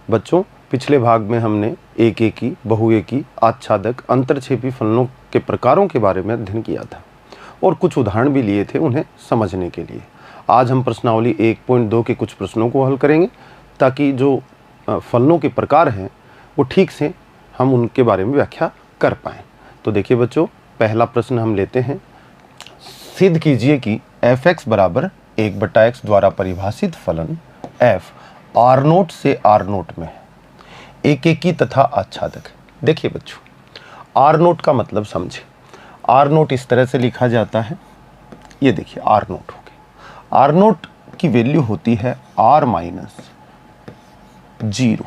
बच्चों पिछले भाग में हमने एक एकी, बहुएकी, आच्छादक, अंतरछेपी फलनों के प्रकारों के बारे में अध्ययन किया था और कुछ उदाहरण भी लिए थे उन्हें समझने के लिए। आज हम प्रश्नावली 1.2 के कुछ प्रश्नों को हल करेंगे ताकि जो फलनों के प्रकार हैं वो ठीक से हम उनके बारे में व्याख्या कर पाएँ। तो देखिए बच्चों, पहला प्रश्न हम लेते हैं। सिद्ध कीजिए कि f(x) बराबर 1/x द्वारा परिभाषित फलन f r0 से r0 में है, एक एकी तथा आच्छादक। देखिए बच्चों, r0 का मतलब समझे। r0 इस तरह से लिखा जाता है, ये देखिए r0 हो गया। r0 की वैल्यू होती है r-0।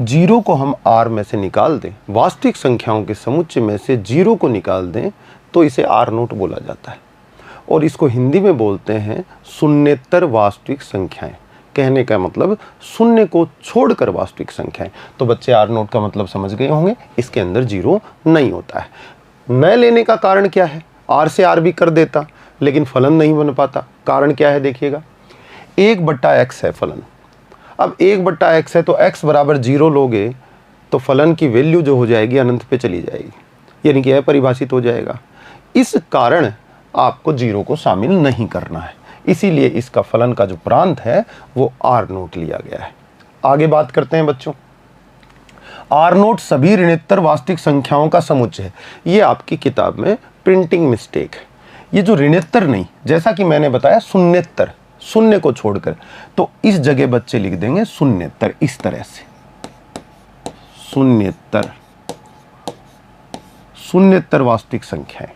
0 को हम r में से निकाल दें, वास्तविक संख्याओं के समुच्चय में से 0 को निकाल दें तो इसे r0 बोला जाता है और इसको हिंदी में बोलते हैं शून्येतर वास्तविक संख्याएं। कहने का मतलब शून्य को छोड़कर वास्तविक संख्याएं। तो बच्चे r0 का मतलब समझ गए होंगे, इसके अंदर 0 नहीं होता है। न लेने का कारण क्या है? r से r भी कर देता लेकिन फलन नहीं बन पाता। कारण क्या है देखिएगा, 1/x है फलन। अब 1/x है तो x बराबर 0 लोगे तो फलन की वैल्यू जो हो जाएगी अनंत पे चली जाएगी, यानी कि अपरिभाषित हो जाएगा। इस कारण आपको 0 को शामिल नहीं करना है, इसीलिए इसका फलन का जो प्रांत है वो r0 लिया गया है। आगे बात करते हैं बच्चों। r0 सभी ऋणोत्तर वास्तविक संख्याओं का समुच्चय है। ये आपकी किताब में प्रिंटिंग मिस्टेक है। ये जो ऋणोत्तर नहीं, जैसा कि मैंने बताया शून्येतर, शून्य को छोड़कर, तो इस जगह बच्चे लिख देंगे शून्येतर, इस तरह से शून्येतर। शून्येतर वास्तविक संख्याएं,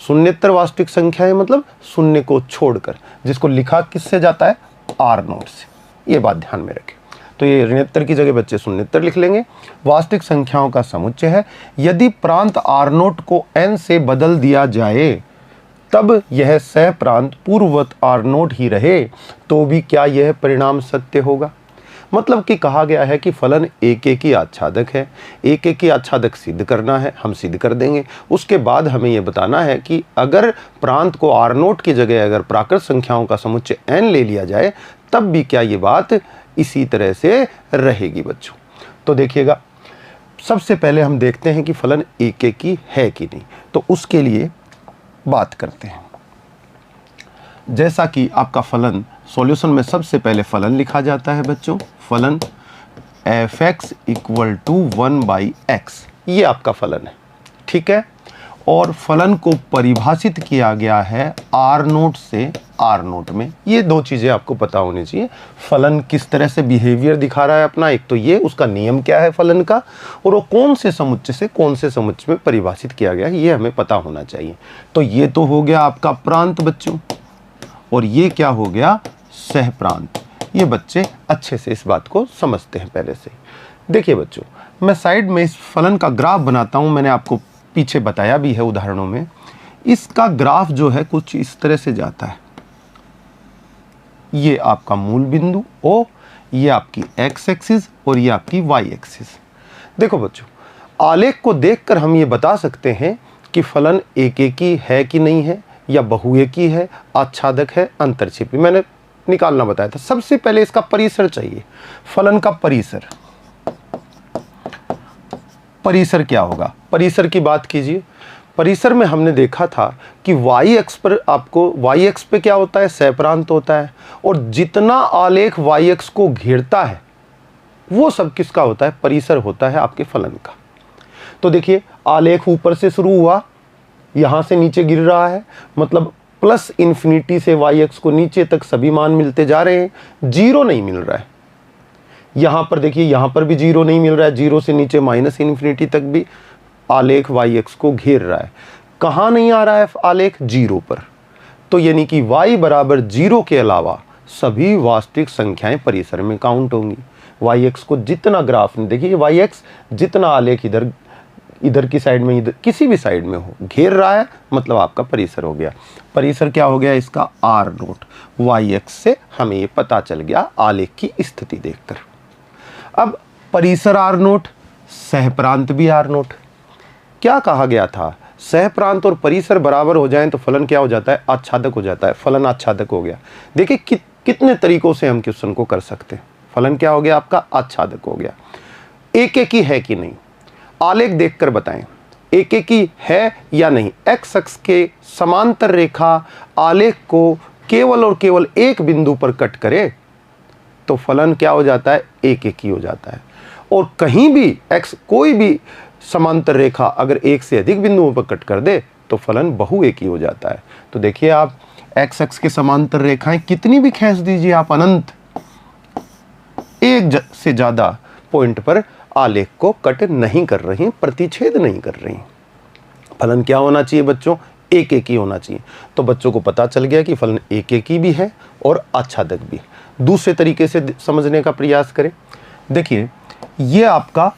शून्येतर वास्तविक संख्याएं मतलब शून्य को छोड़कर, जिसको लिखा किससे जाता है? r0 से। ये बात ध्यान में रखें। तो ये ऋणोत्तर की जगह बच्चे शून्येतर लिख लेंगे। वास्तविक संख्याओं का समुच्चय है। यदि प्रांत r0 को n से बदल दिया जाए तब यह सह प्रांत पूर्ववत r0 ही रहे तो भी क्या यह परिणाम सत्य होगा? मतलब कि कहा गया है कि फलन एक एकी आच्छादक है। एक एकी आच्छादक सिद्ध करना है, हम सिद्ध कर देंगे। उसके बाद हमें यह बताना है कि अगर प्रांत को r0 की जगह अगर प्राकृत संख्याओं का समुच्चय n ले लिया जाए तब भी क्या ये बात इसी तरह से रहेगी बच्चों। तो देखिएगा, सबसे पहले हम देखते हैं कि फलन एक एकी है कि नहीं, तो उसके लिए बात करते हैं। जैसा कि आपका फलन सॉल्यूशन में सबसे पहले फलन लिखा जाता है बच्चों, फलन f(x) = 1/x, ये आपका फलन है, ठीक है। और फलन को परिभाषित किया गया है r0 से r0 में। ये दो चीज़ें आपको पता होनी चाहिए। फलन किस तरह से बिहेवियर दिखा रहा है अपना, एक तो ये उसका नियम क्या है फलन का, और वो कौन से समुच्चय से कौन से समुच्चय में परिभाषित किया गया है, ये हमें पता होना चाहिए। तो ये तो हो गया आपका प्रांत बच्चों, और ये क्या हो गया? सह प्रांत। ये बच्चे अच्छे से इस बात को समझते हैं पहले से। देखिए बच्चों, मैं साइड में इस फलन का ग्राफ बनाता हूँ, मैंने आपको पीछे बताया भी है उदाहरणों में। इसका ग्राफ जो है कुछ इस तरह से जाता है। ये आपका मूल बिंदु O, ये आपकी x एक्सिस और ये आपकी y एक्सिस। देखो बच्चों, आलेख को देखकर हम ये बता सकते हैं कि फलन एक एकी है कि नहीं है, या बहुएकी है, आच्छादक है, अंतरछेपी। मैंने निकालना बताया था। सबसे पहले इसका परिसर चाहिए, फलन का परिसर। परिसर क्या होगा? परिसर की बात कीजिए। परिसर में हमने देखा था कि y अक्ष पर आपको, y अक्ष पे क्या होता है? सहप्रांत होता है, और जितना आलेख y अक्ष को घेरता है वो सब किसका होता है? परिसर होता है आपके फलन का। तो देखिए, आलेख ऊपर से शुरू हुआ, यहाँ से नीचे गिर रहा है, मतलब प्लस इन्फिनिटी से y अक्ष को नीचे तक सभी मान मिलते जा रहे हैं, 0 नहीं मिल रहा है। यहाँ पर देखिए, यहाँ पर भी 0 नहीं मिल रहा है, 0 से नीचे माइनस इन्फिनिटी तक भी आलेख y अक्ष को घेर रहा है। कहाँ नहीं आ रहा है आलेख? 0 पर। तो यानी कि y बराबर 0 के अलावा सभी वास्तविक संख्याएं परिसर में काउंट होंगी। y अक्ष को जितना ग्राफ में देखिए, y अक्ष जितना आलेख इधर की साइड में, इधर किसी भी साइड में हो, घेर रहा है, मतलब आपका परिसर हो गया। परिसर क्या हो गया इसका? r0। y अक्ष से हमें ये पता चल गया आलेख की स्थिति देखकर। अब परिसर r0, सहप्रांत भी r0। क्या कहा गया था? सहप्रांत और परिसर बराबर हो जाएं तो फलन क्या हो जाता है? आच्छादक हो जाता है। फलन आच्छादक हो गया। देखिए कितने तरीकों से हम क्वेश्चन को कर सकते हैं। फलन क्या हो गया आपका, आच्छादक हो गया। एक एक ही है कि नहीं, आलेख देखकर बताएं एक एक ही है या नहीं। एक्स अक्ष के समांतर रेखा आलेख को केवल और केवल एक बिंदु पर कट करे तो फलन क्या हो जाता है, एक एक ही हो जाता है। और कहीं भी एक्स कोई भी समांतर रेखा अगर एक से अधिक बिंदुओं पर कट कर दे तो फलन बहु एक ही हो जाता है। तो देखिए आप एक्स अक्ष के समांतर रेखाएं कितनी भी खींच दीजिए आप, अनंत एक से ज्यादा पॉइंट पर आलेख को कट नहीं कर रही, प्रतिच्छेद नहीं कर रही। फलन क्या होना चाहिए बच्चों, एक एक ही होना चाहिए। तो बच्चों को पता चल गया कि फलन एक एक ही भी है और आच्छादक भी। दूसरे तरीके से समझने का प्रयास करें। देखिए ये आपका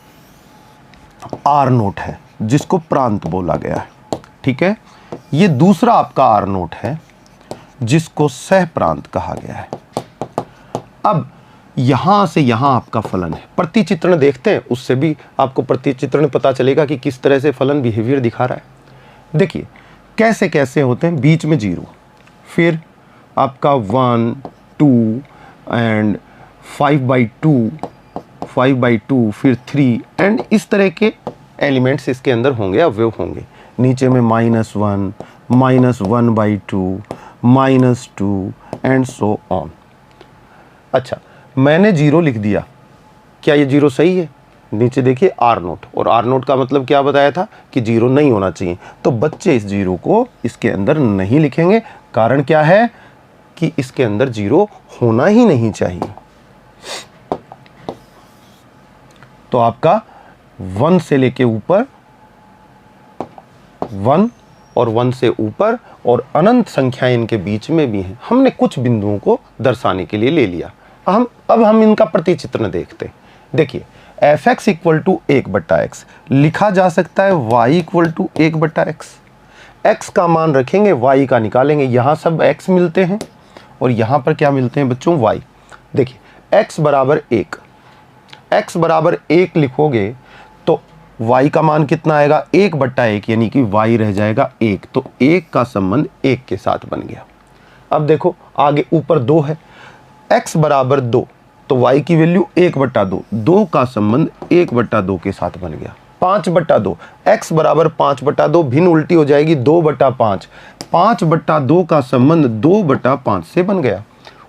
आर नोट है जिसको प्रांत बोला गया है, ठीक है। ये दूसरा आपका आर नोट है जिसको सह प्रांत कहा गया है। अब यहां से यहां आपका फलन है। प्रतिचित्रण देखते हैं, उससे भी आपको प्रतिचित्रण पता चलेगा कि किस तरह से फलन बिहेवियर दिखा रहा है। देखिए कैसे कैसे होते हैं, बीच में 0, फिर आपका 1 2 एंड 5/2 5/2, फिर 3 एंड इस तरह के एलिमेंट्स इसके अंदर होंगे, अवयव होंगे। नीचे में -1 -1/2 -2 एंड सो ऑन। अच्छा मैंने 0 लिख दिया, क्या ये 0 सही है? नीचे देखिए आर नोट, और आर नोट का मतलब क्या बताया था कि 0 नहीं होना चाहिए। तो बच्चे इस 0 को इसके अंदर नहीं लिखेंगे। कारण क्या है कि इसके अंदर 0 होना ही नहीं चाहिए। तो आपका 1 से लेके ऊपर 1 और 1 से ऊपर और अनंत संख्याएं इनके बीच में भी हैं। हमने कुछ बिंदुओं को दर्शाने के लिए ले लिया। अब हम इनका प्रतिचित्रण देखते हैं। देखिए fx = 1/x लिखा जा सकता है y = 1/x। x का मान रखेंगे, y का निकालेंगे। यहाँ सब x मिलते हैं और यहाँ पर क्या मिलते हैं बच्चों, y। देखिए x = 1, x = 1 लिखोगे तो y का मान कितना आएगा, 1/1, यानी कि y रह जाएगा 1। तो 1 का संबंध 1 के साथ बन गया। अब देखो आगे ऊपर 2 है, x = 2 तो y की वैल्यू 1/2, 2 का संबंध 1/2 के साथ बन गया। 5/2, x = 5/2, भिन्न उल्टी हो जाएगी 2/5, 5/2 का संबंध 2/5 से बन गया।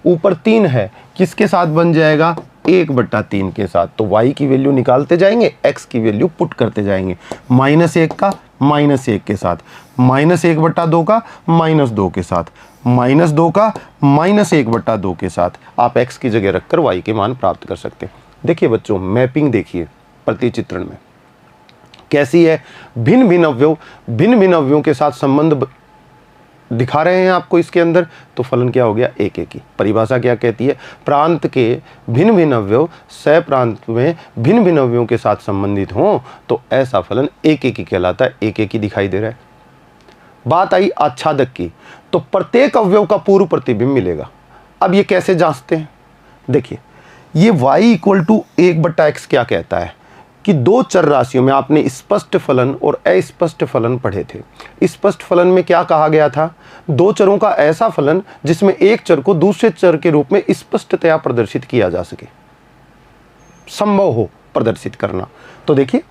ऊपर 3 है, किसके साथ बन जाएगा, 1/3 के साथ। तो y की वैल्यू निकालते जाएंगे, x की वैल्यू पुट करते जाएंगे। -1 का -1 के साथ, -1/2 का -2 के साथ, -2 का -1/2 के साथ आप x की जगह रखकर y के मान प्राप्त कर सकते हैं। देखिए बच्चों मैपिंग देखिए प्रतिचित्रण में कैसी है, भिन्न भिन्न अवयवों के साथ संबंध दिखा रहे हैं आपको इसके अंदर। तो फलन क्या हो गया, एक एक ही। परिभाषा क्या कहती है, प्रांत के भिन्न भिन्न अवयव सह प्रांत में भिन्न भिन्न अवयवों के साथ संबंधित हों तो ऐसा फलन एक एक ही कहलाता है, एक एक ही दिखाई दे रहा है। बात आई आच्छादक की, तो प्रत्येक अवयव का पूर्व प्रतिबिंब मिलेगा। अब ये कैसे जांचते हैं, देखिए ये y = 1/x क्या कहता है कि दो चर राशियों में आपने स्पष्ट फलन और अस्पष्ट फलन पढ़े थे। स्पष्ट फलन में क्या कहा गया था, दो चरों का ऐसा फलन जिसमें एक चर को दूसरे चर के रूप में स्पष्टतया प्रदर्शित किया जा सके, संभव हो प्रदर्शित करना। तो देखिए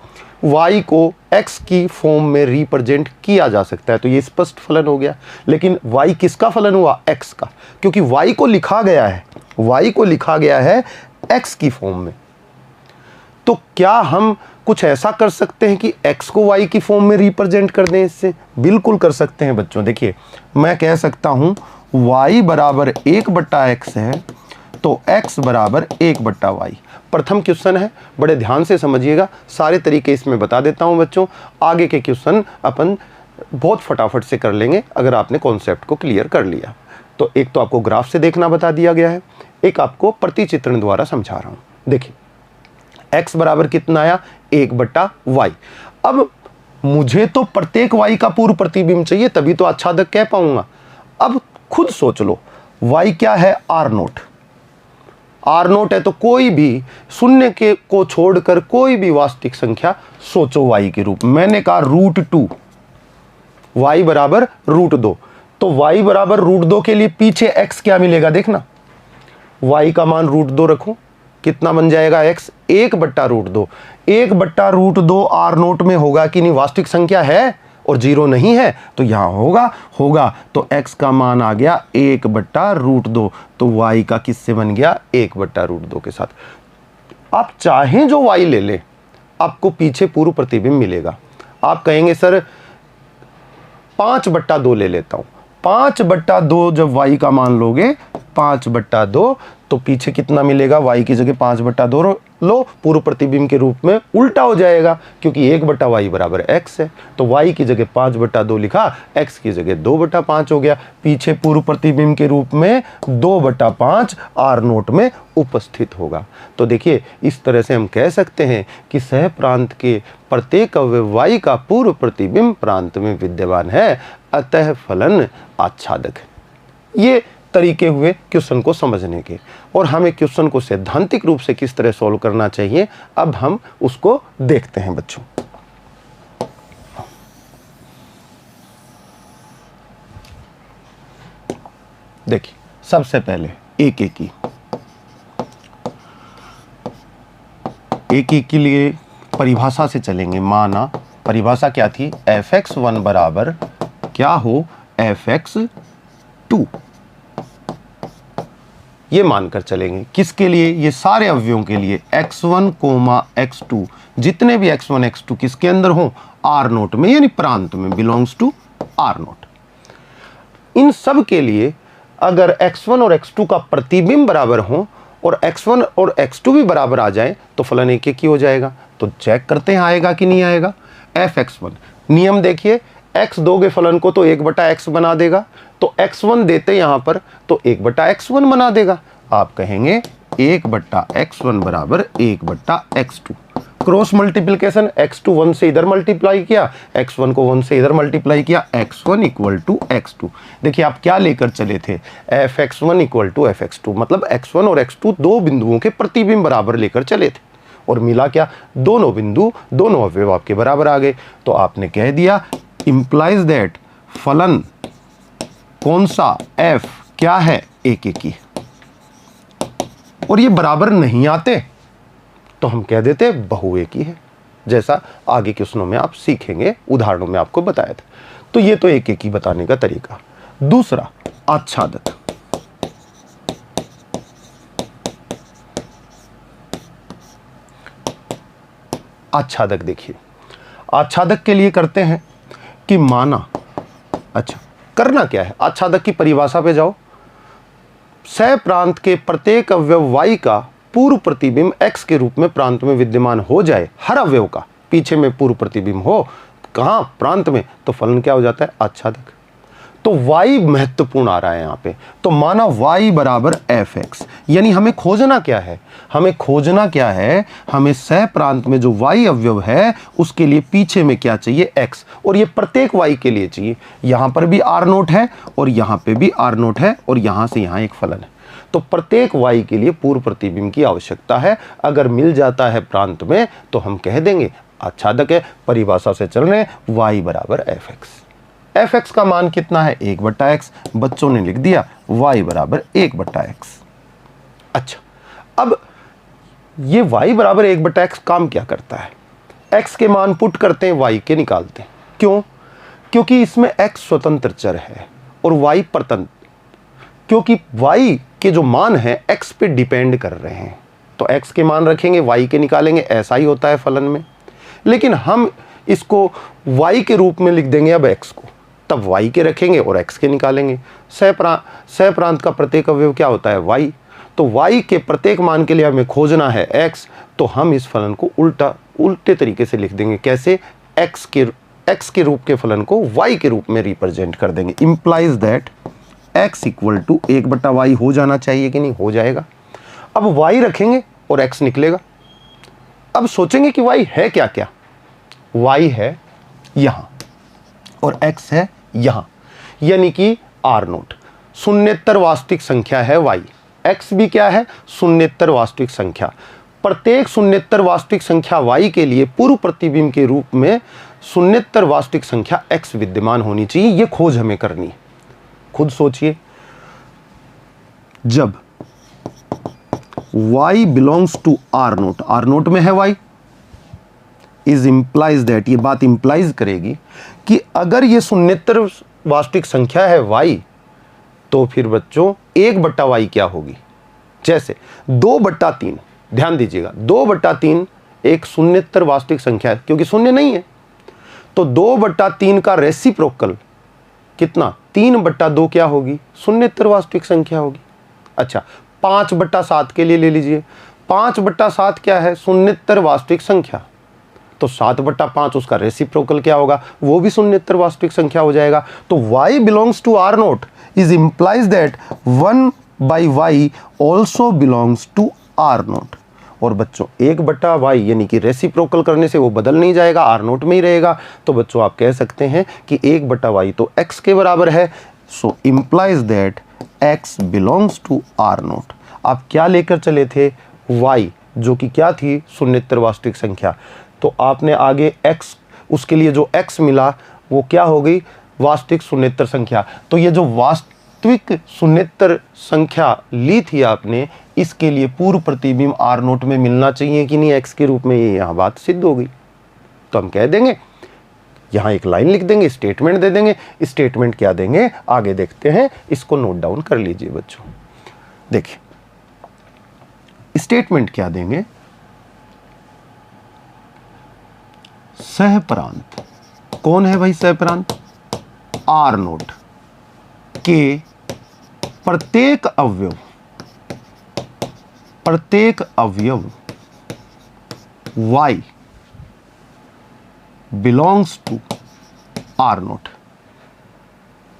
y को x की फॉर्म में रिप्रेजेंट किया जा सकता है, तो ये स्पष्ट फलन हो गया। लेकिन y किसका फलन हुआ, x का, क्योंकि y को लिखा गया है x की फॉर्म में। तो क्या हम कुछ ऐसा कर सकते हैं कि x को y की फॉर्म में रिप्रेजेंट कर दें इससे? बिल्कुल कर सकते हैं बच्चों। देखिए मैं कह सकता हूं y = 1/x है तो x = 1/y। प्रथम क्वेश्चन है, बड़े ध्यान से समझिएगा, सारे तरीके इसमें बता देता हूं बच्चों। आगे के क्वेश्चन अपन बहुत फटाफट से कर लेंगे अगर आपने कॉन्सेप्ट को क्लियर कर लिया। तो एक तो आपको ग्राफ से देखना बता दिया गया है, एक आपको प्रतिचित्रण द्वारा समझा रहा हूं। देखिए x बराबर कितना आया, 1/y। अब मुझे तो प्रत्येक y का पूर्व प्रतिबिंब चाहिए, तभी तो आच्छादक कह पाऊंगा। अब खुद सोच लो, y क्या है, r0। r0 है तो कोई भी शून्य के को छोड़कर कोई भी वास्तविक संख्या सोचो y के रूप। मैंने कहा √2, y = √2। तो y = √2 के लिए पीछे x क्या मिलेगा, देखना y का मान √2 रखो, कितना बन जाएगा x 1/√2। 1/√2 आर नोट में होगा कि नहीं, वास्तविक संख्या है और 0 नहीं है तो यहां होगा तो x का मान आ गया 1/√2, तो y का किससे बन गया 1/√2 के साथ। आप चाहें जो y ले लें, आपको पीछे पूर्व प्रतिबिंब मिलेगा। आप कहेंगे सर 5/2 ले लेता हूं, 5/2 जब y का मान लोगे 5/2 तो पीछे कितना मिलेगा, y की जगह 5/2 लो, पूर्व प्रतिबिंब के रूप में उल्टा हो जाएगा क्योंकि 1/y बराबर x है, तो y की जगह 5/2 लिखा, x की जगह 2/5 हो गया। पीछे पूर्व प्रतिबिंब के रूप में 2/5 आर नोट में उपस्थित होगा। तो देखिए इस तरह से हम कह सकते हैं कि सह प्रांत के प्रत्येक अवयव y का पूर्व प्रतिबिंब प्रांत में विद्यमान है, अतः फलन आच्छादक है। ये तरीके हुए क्वेश्चन को समझने के, और हमें क्वेश्चन को सैद्धांतिक रूप से किस तरह सॉल्व करना चाहिए अब हम उसको देखते हैं बच्चों। देखिए सबसे पहले एक के लिए परिभाषा से चलेंगे। माना परिभाषा क्या थी, fx1 बराबर क्या हो fx2, ये मानकर चलेंगे। किसके लिए, ये सारे अवयवों के लिए x1, x2, जितने भी x1 x2 किसके अंदर हो आर नोट में, यानी प्रांत में, बिलोंग्स टू आर नोट। इन सब के लिए अगर x1 और x2 का प्रतिबिंब बराबर हो और x1 और x2 भी बराबर आ जाए तो फलन एक ही हो जाएगा। तो चेक करते हैं आएगा कि नहीं आएगा। fx1 नियम देखिए, x दोगे फलन को तो 1/x बना देगा, तो x1 देते यहां पर तो 1/x1 बना देगा। आप कहेंगे 1/x1 बराबर 1/x2। क्रॉस मल्टीप्लिकेशन, x2 1 से इधर मल्टीप्लाई किया, x1 को 1 से इधर मल्टीप्लाई किया, x1 = x2। देखिए आप क्या लेकर चले थे, fx1 = fx2, मतलब x1 और x2 दो बिंदुओं के प्रतिबिंब बराबर लेकर चले थे, और मिला क्या, दोनों बिंदु, दोनों अवयव आपके बराबर आ गए। तो आपने कह दिया इंप्लाइज दैट फलन कौन सा, f क्या है, एक ही, और ये बराबर नहीं आते तो हम कह देते बहुएकी है, जैसा आगे क्वेश्चनों में आप सीखेंगे, उदाहरणों में आपको बताया था। तो ये तो एक ही बताने का तरीका। दूसरा आच्छादक, आच्छादक देखिए, आच्छादक के लिए करते हैं कि माना, अच्छा करना क्या है, आच्छादक की परिभाषा पे जाओ। सह प्रांत के प्रत्येक अवयव y का पूर्व प्रतिबिंब x के रूप में प्रांत में विद्यमान हो जाए, हर अवयव का पीछे में पूर्व प्रतिबिंब हो, कहां, प्रांत में, तो फलन क्या हो जाता है, आच्छादक। तो y महत्वपूर्ण आ रहा है यहाँ पे। तो माना y बराबर fx, यानी हमें खोजना क्या है, हमें खोजना क्या है, हमें सह प्रांत में जो y अवयव है उसके लिए पीछे में क्या चाहिए, x, और ये प्रत्येक y के लिए चाहिए। यहाँ पर भी r नोट है और यहाँ पे भी r नोट है और यहाँ से यहाँ एक फलन है। तो प्रत्येक y के लिए पूर्व प्रतिबिंब की आवश्यकता है। अगर मिल जाता है प्रांत में तो हम कह देंगे आच्छादक है। परिभाषा से चल रहे हैं, y बराबर fx। fx का मान कितना है, 1/x, बच्चों ने लिख दिया y बराबर 1/x। अच्छा, अब ये y बराबर 1/x काम क्या करता है, x के मान पुट करते हैं, y के निकालते हैं। क्यों, क्योंकि इसमें x स्वतंत्र चर है और y परतंत्र, क्योंकि y के जो मान है x पे डिपेंड कर रहे हैं, तो x के मान रखेंगे, y के निकालेंगे, ऐसा ही होता है फलन में। लेकिन हम इसको y के रूप में लिख देंगे अब x को, तब y के रखेंगे और x के निकालेंगे। सह प्रांत का प्रत्येक अवयव क्या होता है, y, तो y के प्रत्येक मान के लिए हमें खोजना है x, तो हम इस फलन को उल्टे तरीके से लिख देंगे। कैसे, x के रूप के फलन को y के रूप में रिप्रेजेंट कर देंगे। इंप्लाइज दैट x = 1/y हो जाना चाहिए कि नहीं, हो जाएगा। अब y रखेंगे और x निकलेगा। अब सोचेंगे कि y है क्या क्या, y है यहां और x है यहां, यानी कि r नोट शून्येतर वास्तविक संख्या है y, x भी क्या है, शून्येतर वास्तविक संख्या। प्रत्येक शून्येतर वास्तविक संख्या y के लिए पूर्व प्रतिबिंब के रूप में शून्येतर वास्तविक संख्या x विद्यमान होनी चाहिए। ये खोज हमें करनी है। खुद सोचिए, जब y belongs to R naught, R naught में है y, इज इंप्लाइज दैट, ये बात इंप्लाइज करेगी कि अगर ये शून्येतर वास्तविक संख्या है y, तो फिर बच्चों 1/y क्या होगी? जैसे 2/3, ध्यान दीजिएगा 2/3 एक शून्येतर वास्तविक संख्या है क्योंकि शून्य नहीं है, तो 2/3 का रेसिप्रोकल कितना? 3/2 क्या होगी? शून्येतर वास्तविक संख्या होगी। अच्छा 5/7 के लिए ले लीजिए, 5/7 क्या है? शून्येतर वास्तविक संख्या, तो 7/5 उसका रेसिप्रोकल क्या होगा? वो भी शून्येतर वास्तविक संख्या हो जाएगा। तो y belongs to R naught is implies that 1/y also belongs to R naught. और बच्चों 1/y यानी कि रेसिप्रोकल करने से वो बदल नहीं जाएगा, आर नोट में ही रहेगा, तो बच्चों आप कह सकते हैं कि 1/y तो x के बराबर है। So implies that x belongs to R not. आप क्या लेकर चले थे? y, जो कि क्या थी? शून्येतर वास्तविक संख्या। तो आपने आगे x, उसके लिए जो x मिला वो क्या हो गई? वास्तविक शून्येतर संख्या। तो ये जो वास्तविक शून्येतर संख्या ली थी आपने, इसके लिए पूर्व प्रतिबिंब आर नोट में मिलना चाहिए कि नहीं x के रूप में? ये यहाँ बात सिद्ध हो गई। तो हम कह देंगे, यहाँ एक लाइन लिख देंगे, स्टेटमेंट दे देंगे। स्टेटमेंट क्या देंगे आगे देखते हैं, इसको नोट डाउन कर लीजिए बच्चों। देखिए स्टेटमेंट क्या देंगे? सहप्रांत, कौन है भाई सहप्रांत? आर नोट के प्रत्येक अवयव y belongs to R naught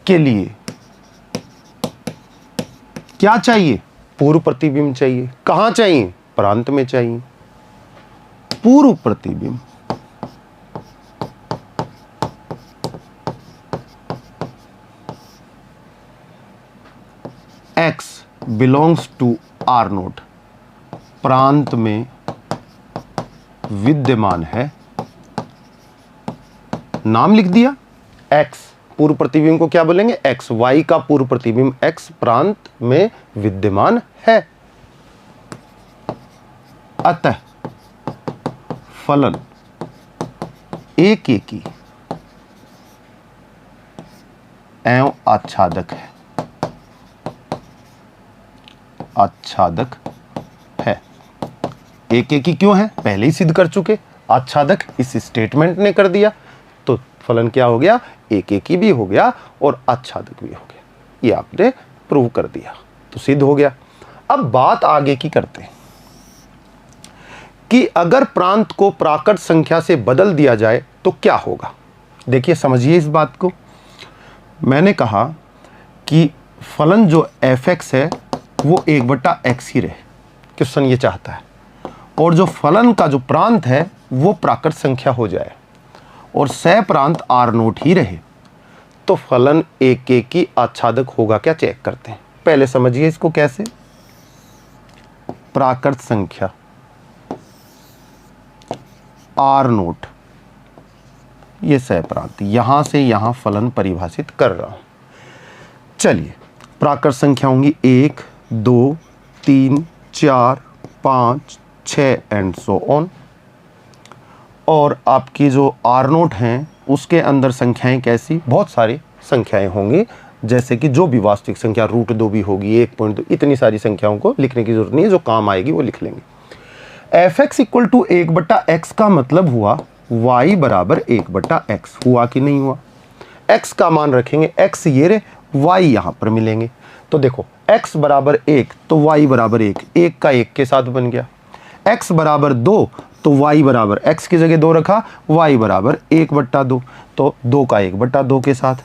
के लिए क्या चाहिए? पूर्व प्रतिबिंब चाहिए। कहां चाहिए? प्रांत में चाहिए। पूर्व प्रतिबिंब x belongs to R naught प्रांत में विद्यमान है। नाम लिख दिया x, पूर्व प्रतिबिंब को क्या बोलेंगे? x, y का पूर्व प्रतिबिंब x प्रांत में विद्यमान है। अतः फलन एकेकी एवं आच्छादक है। आच्छादक है। एकेकी क्यों है? पहले ही सिद्ध कर चुके। आच्छादक इस स्टेटमेंट ने कर दिया, तो फलन क्या हो गया? एकेकी भी हो गया और आच्छादक भी हो गया। ये आपने प्रूव कर दिया, तो सिद्ध हो गया। अब बात आगे की करते हैं कि अगर प्रांत को प्राकृत संख्या से बदल दिया जाए तो क्या होगा। देखिए समझिए इस बात को। मैंने कहा कि फलन जो fx है वो 1/x ही रहे, क्वेश्चन ये चाहता है, और जो फलन का जो प्रांत है वो प्राकृत संख्या हो जाए और सहप्रांत आर नोट ही रहे, तो फलन एकेकी आच्छादक होगा क्या? चेक करते हैं। पहले समझिए इसको कैसे। प्राकृत संख्या आर नोट, ये सहप्रांत, यहां से यहां फलन परिभाषित कर रहा हूं। चलिए प्राकृत संख्या होंगी 1, 2, 3, 4, 5, 6 एंड सो ऑन। और आपकी जो आर नोट हैं उसके अंदर संख्याएं कैसी? बहुत सारी संख्याएं होंगी, जैसे कि जो भी वास्तविक संख्या √2 भी होगी, 1.2, इतनी सारी संख्याओं को लिखने की जरूरत नहीं है, जो काम आएगी वो लिख लेंगे। fx = 1/x का मतलब हुआ y बराबर 1/x। हुआ कि नहीं हुआ? x का मान रखेंगे, x ये रे, y यहां पर मिलेंगे। तो देखो x बराबर 1 तो y बराबर 1, 1 का 1 के साथ बन गया। x बराबर 2 तो y बराबर, x की जगह 2 रखा, y बराबर 1/2, तो 2 का 1/2 के साथ,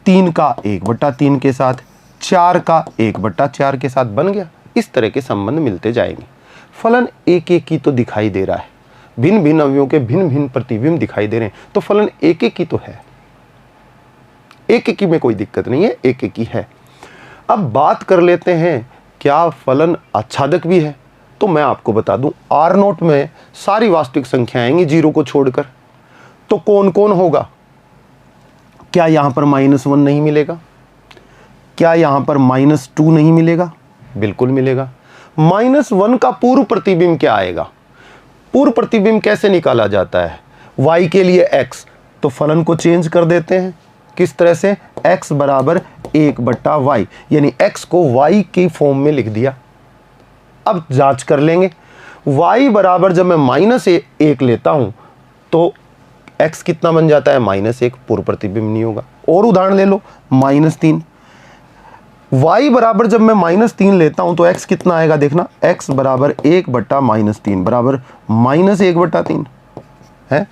3 का 1/3 के साथ, 4 का 1/4 के साथ बन गया। इस तरह के संबंध मिलते जाएंगे। फलन एकेकी तो दिखाई दे रहा है, भिन्न भिन्न अवयवों के भिन्न भिन्न प्रतिबिंब दिखाई दे रहे हैं, तो फलन एकेकी तो है, एकेकी में कोई दिक्कत नहीं है, एकेकी है। अब बात कर लेते हैं क्या फलन आच्छादक भी है। तो मैं आपको बता दूं, आर नोट में सारी वास्तविक संख्याएं आएंगी 0 को छोड़कर, तो कौन कौन होगा? क्या यहां पर -1 नहीं मिलेगा? क्या यहां पर -2 नहीं मिलेगा? बिल्कुल मिलेगा। -1 का पूर्व प्रतिबिंब क्या आएगा? पूर्व प्रतिबिंब कैसे निकाला जाता है? y के लिए x, तो फलन को चेंज कर देते हैं। किस तरह से? x बराबर 1/y, यानी x को y की फॉर्म में लिख दिया। अब जांच कर लेंगे, y बराबर जब मैं -1 लेता हूं तो x कितना बन जाता है? -1, पूर्व प्रतिबिंब नहीं होगा। और उदाहरण ले लो, -3। y बराबर जब मैं -3 लेता हूं तो x कितना आएगा? देखना, x बराबर 1/-3 बराबर -1/3 है।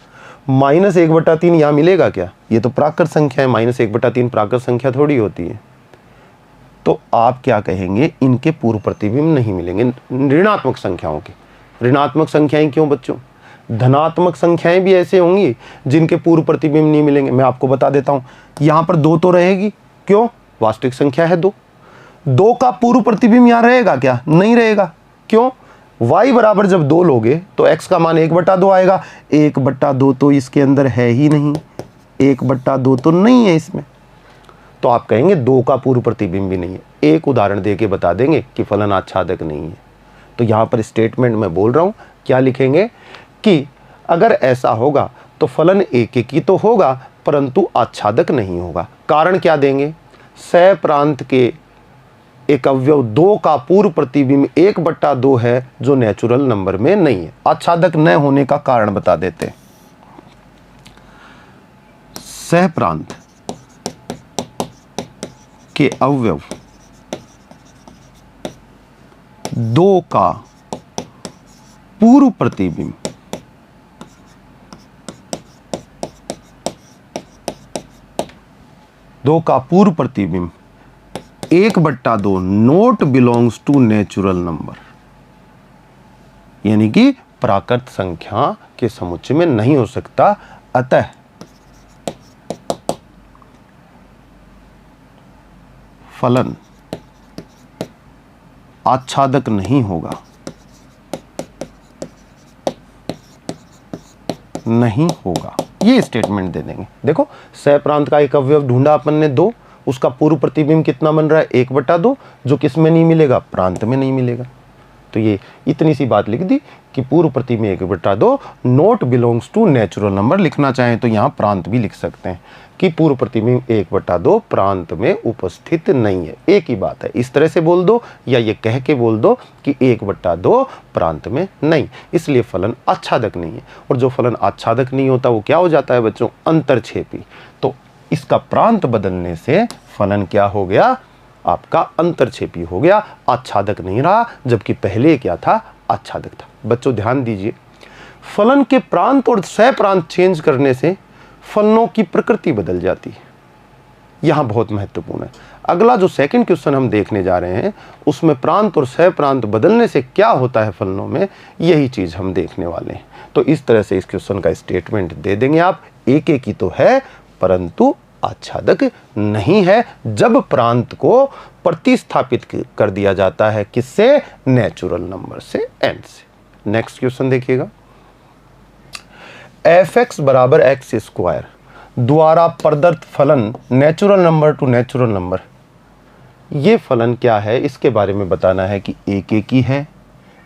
-1/3 यहां मिलेगा क्या? ये तो प्राकृत संख्या है, -1/3 प्राकृत संख्या थोड़ी होती है। तो आप क्या कहेंगे? इनके पूर्व प्रतिबिंब नहीं मिलेंगे, ऋणात्मक संख्याओं के। ऋणात्मक संख्याएं क्यों बच्चों? धनात्मक संख्याएं भी ऐसे होंगी जिनके पूर्व प्रतिबिंब नहीं मिलेंगे। मैं आपको बता देता हूं, यहां पर 2 तो रहेगी। क्यों? वास्तविक संख्या है 2। 2 का पूर्व प्रतिबिंब यहां रहेगा क्या? नहीं रहेगा। क्यों? y बराबर जब 2 लोगे तो x का मान 1/2 आएगा। 1/2 तो इसके अंदर है ही नहीं, 1/2 तो नहीं है इसमें। तो आप कहेंगे 2 का पूर्व प्रतिबिंब भी नहीं है। एक उदाहरण देके बता देंगे कि फलन आच्छादक नहीं है। तो यहां पर स्टेटमेंट में बोल रहा हूं, क्या लिखेंगे कि अगर ऐसा होगा तो फलन एकेकी तो होगा परंतु आच्छादक नहीं होगा। कारण क्या देंगे? सह प्रांत के एक अवयव 2 का पूर्व प्रतिबिंब 1/2 है जो नेचुरल नंबर में नहीं है। आच्छादक न होने का कारण बता देते हैं। सह प्रांत के अवयव 2 का पूर्व प्रतिबिंब 2 का पूर्व प्रतिबिंब 1/2 not belongs to natural number, यानी कि प्राकृत संख्या के समुच्चय में नहीं हो सकता। अतः फलन आच्छादक नहीं होगा, नहीं होगा। ये स्टेटमेंट दे देंगे। देखो, सह प्रांत का एक अवयव ढूंढा अपन ने 2, उसका पूर्व प्रतिबिंब कितना बन रहा है? 1/2, जो किस में नहीं मिलेगा? प्रांत में नहीं मिलेगा। तो ये इतनी सी बात लिख दी कि पूर्व प्रतिबिंब 1/2 not belongs to natural number. लिखना चाहें तो यहाँ प्रांत भी लिख सकते हैं कि पूर्व प्रतिबिंब 1/2 प्रांत में उपस्थित नहीं है। एक ही बात है, इस तरह से बोल दो या ये कह के बोल दो कि 1/2 प्रांत में नहीं, इसलिए फलन आच्छादक नहीं है। और जो फलन आच्छादक नहीं होता वो क्या हो जाता है बच्चों? अंतरछेपी। तो इसका प्रांत बदलने से फलन क्या हो गया? आपका अंतरछेपी हो गया, आच्छादक नहीं रहा, जबकि पहले क्या था? आच्छादक था। बच्चों ध्यान दीजिए, फलन के प्रांत और सह प्रांत चेंज करने से फलनों की प्रकृति बदल जाती है। यहां बहुत महत्वपूर्ण है। अगला जो सेकंड क्वेश्चन हम देखने जा रहे हैं उसमें प्रांत और सह प्रांत बदलने से क्या होता है फलनों में, यही चीज हम देखने वाले हैं। तो इस तरह से इस क्वेश्चन का स्टेटमेंट दे देंगे आप। एक ही तो है परंतु आच्छादक नहीं है, जब प्रांत को प्रतिस्थापित कर दिया जाता है किससे? नेचुरल नंबर से, n से। नेक्स्ट क्वेश्चन देखिएगा, f(x) बराबर x² द्वारा प्रदत्त फलन natural number to natural number, ये फलन क्या है इसके बारे में बताना है कि एकेकी है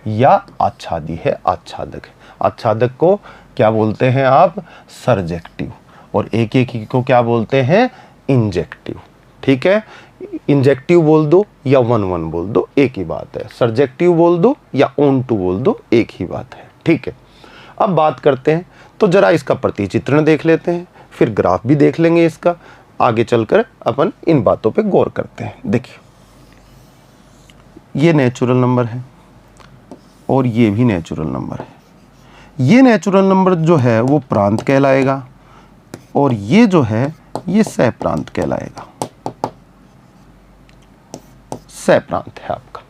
या आच्छादी है, आच्छादक है। आच्छादक को क्या बोलते हैं आप? सरजेक्टिव। और एकेकी को क्या बोलते हैं? इंजेक्टिव। ठीक है, इंजेक्टिव बोल दो या 1-1 बोल दो, एक ही बात है। सरजेक्टिव बोल दो या ऑन टू बोल दो, एक ही बात है। ठीक है, अब बात करते हैं, तो जरा इसका प्रतिचित्रण देख लेते हैं, फिर ग्राफ भी देख लेंगे इसका। आगे चलकर अपन इन बातों पे गौर करते हैं। देखिए, ये नेचुरल नंबर है और ये भी नेचुरल नंबर है। ये नेचुरल नंबर जो है वो प्रांत कहलाएगा और ये जो है ये सह प्रांत कहलाएगा। सह प्रांत है आपका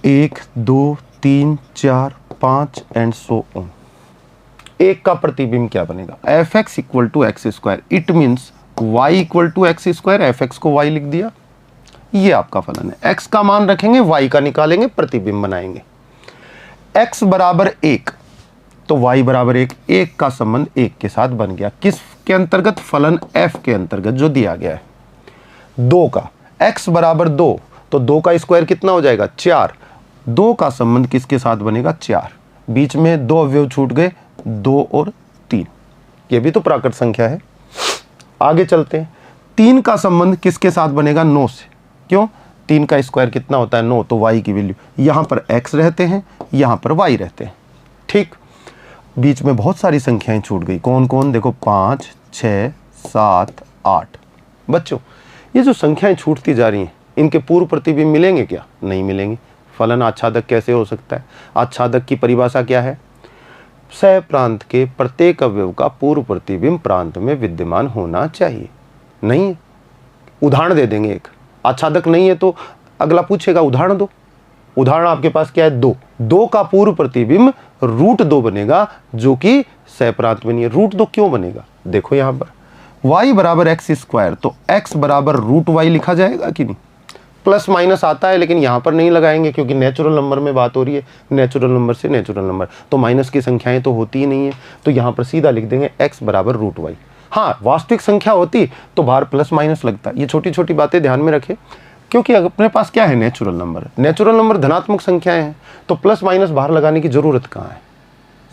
1, 2, 3, 4, 5 एंड सो ऑन। एक का प्रतिबिंब क्या बनेगा? f(x) = x²। It means y = x²। f(x) को y लिख दिया, ये आपका फलन है। x का मान रखेंगे, y का निकालेंगे, प्रतिबिंब बनाएंगे। x बराबर 1 तो y बराबर 1, 1 का संबंध 1 के साथ बन गया। किस के अंतर्गत? फलन f के अंतर्गत जो दिया गया है। 2 का x बराबर 2 तो 2 का स्क्वायर कितना हो जाएगा? 4, 2 का संबंध किसके साथ बनेगा 4, बीच में 2 अवयव छूट गए 2 और 3, ये भी तो प्राकृत संख्या है। आगे चलते हैं, 3 का संबंध किसके साथ बनेगा 9 से, क्यों 3 का स्क्वायर कितना होता है 9, तो y की वैल्यू, यहाँ पर x रहते हैं यहाँ पर y रहते हैं, ठीक। बीच में बहुत सारी संख्याएं छूट गई, कौन कौन, देखो 5 6 7 8। बच्चों ये जो संख्याएं छूटती जा रही हैं इनके पूर्व प्रतिबिंब मिलेंगे क्या, नहीं मिलेंगे। फलन आच्छादक कैसे हो सकता है, आच्छादक की परिभाषा क्या है, सह प्रांत के प्रत्येक अवयव का पूर्व प्रतिबिंब प्रांत में विद्यमान होना चाहिए। नहीं, उदाहरण दे देंगे एक, आच्छादक नहीं है तो अगला पूछेगा उदाहरण दो। उदाहरण आपके पास क्या है 2 का पूर्व प्रतिबिंब √2 बनेगा जो कि सह प्रांत में नहीं है। √2 क्यों बनेगा, देखो यहाँ पर y बराबर एक्स स्क्वायर, तो x बराबर √y लिखा जाएगा कि नहीं, प्लस माइनस आता है लेकिन यहाँ पर नहीं लगाएंगे क्योंकि नेचुरल नंबर में बात हो रही है, नेचुरल नंबर से नेचुरल नंबर, तो माइनस की संख्याएं तो होती ही नहीं है, तो यहाँ पर सीधा लिख देंगे x बराबर √y। हाँ वास्तविक संख्या होती तो बाहर प्लस माइनस लगता, ये छोटी छोटी बातें ध्यान में रखें क्योंकि अपने पास क्या है नेचुरल नंबर, नेचुरल नंबर धनात्मक संख्याएं हैं तो प्लस माइनस बाहर लगाने की जरूरत कहाँ है,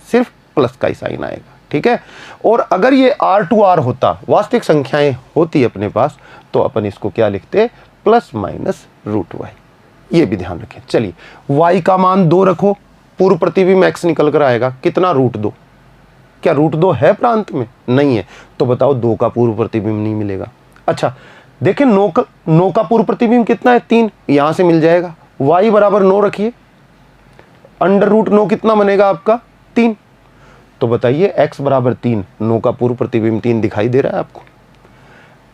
सिर्फ प्लस का ही साइन आएगा, ठीक है। और अगर ये R2R होता, वास्तविक संख्याएं होती अपने पास, तो अपन इसको क्या लिखते, प्लस माइनस √y, ये भी ध्यान रखें। चलिए y का मान 2 रखो, पूर्व प्रतिबिंब x निकल कर आएगा कितना √2, क्या √2 है प्रांत में, नहीं है, तो बताओ 2 का पूर्व प्रतिबिंब नहीं मिलेगा। अच्छा देखें 9 का पूर्व प्रतिबिंब कितना है 3, यहां से मिल जाएगा, y बराबर 9 रखिए, √9 कितना बनेगा आपका 3, तो बताइए x बराबर 3, 9 का पूर्व प्रतिबिंब 3 दिखाई दे रहा है आपको।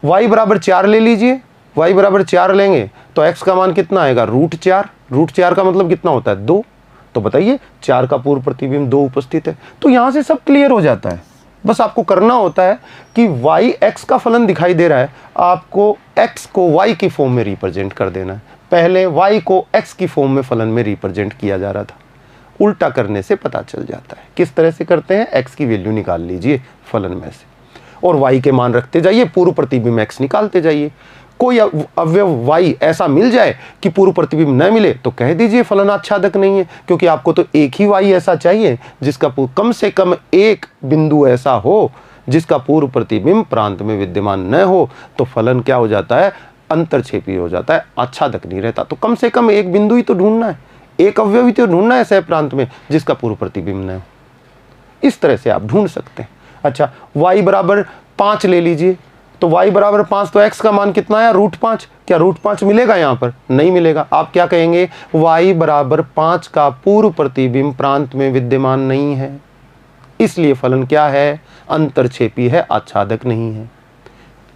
y बराबर 4 ले लीजिए, y बराबर 4 लेंगे तो x का मान कितना आएगा √4, √4 का मतलब कितना होता है 2, तो बताइए 4 का पूर्व प्रतिबिंब 2 उपस्थित है। तो यहां से सब क्लियर हो जाता है, बस आपको करना होता है कि y x का फलन दिखाई दे रहा है, आपको x को y की फॉर्म में रिप्रेजेंट कर देना है। पहले y को x की फॉर्म में फलन में रिप्रेजेंट किया जा रहा था, उल्टा करने से पता चल जाता है। किस तरह से करते हैं, x की वैल्यू निकाल लीजिए फलन में से और y के मान रखते जाइए, पूर्व प्रतिबिंब x निकालते जाइए। कोई अवयव y ऐसा मिल जाए कि पूर्व प्रतिबिंब न मिले तो कह दीजिए फलन आच्छादक नहीं है, क्योंकि आपको तो एक ही y ऐसा चाहिए जिसका कम से कम एक बिंदु ऐसा हो जिसका पूर्व प्रतिबिंब प्रांत में विद्यमान न हो, तो फलन क्या हो जाता है, अंतरछेपी हो जाता है, आच्छादक नहीं रहता। तो कम से कम एक बिंदु ही तो ढूंढना है, एक अवयव ही तो ढूंढना है सह प्रांत में जिसका पूर्व प्रतिबिंब न हो। इस तरह से आप ढूंढ सकते हैं। अच्छा y बराबर 5 ले लीजिए, तो y बराबर 5, तो x का मान कितना है √5, क्या √5 मिलेगा यहाँ पर, नहीं मिलेगा। आप क्या कहेंगे, y बराबर 5 का पूर्व प्रतिबिंब प्रांत में विद्यमान नहीं है, इसलिए फलन क्या है, अंतरछेपी है, आच्छादक नहीं है।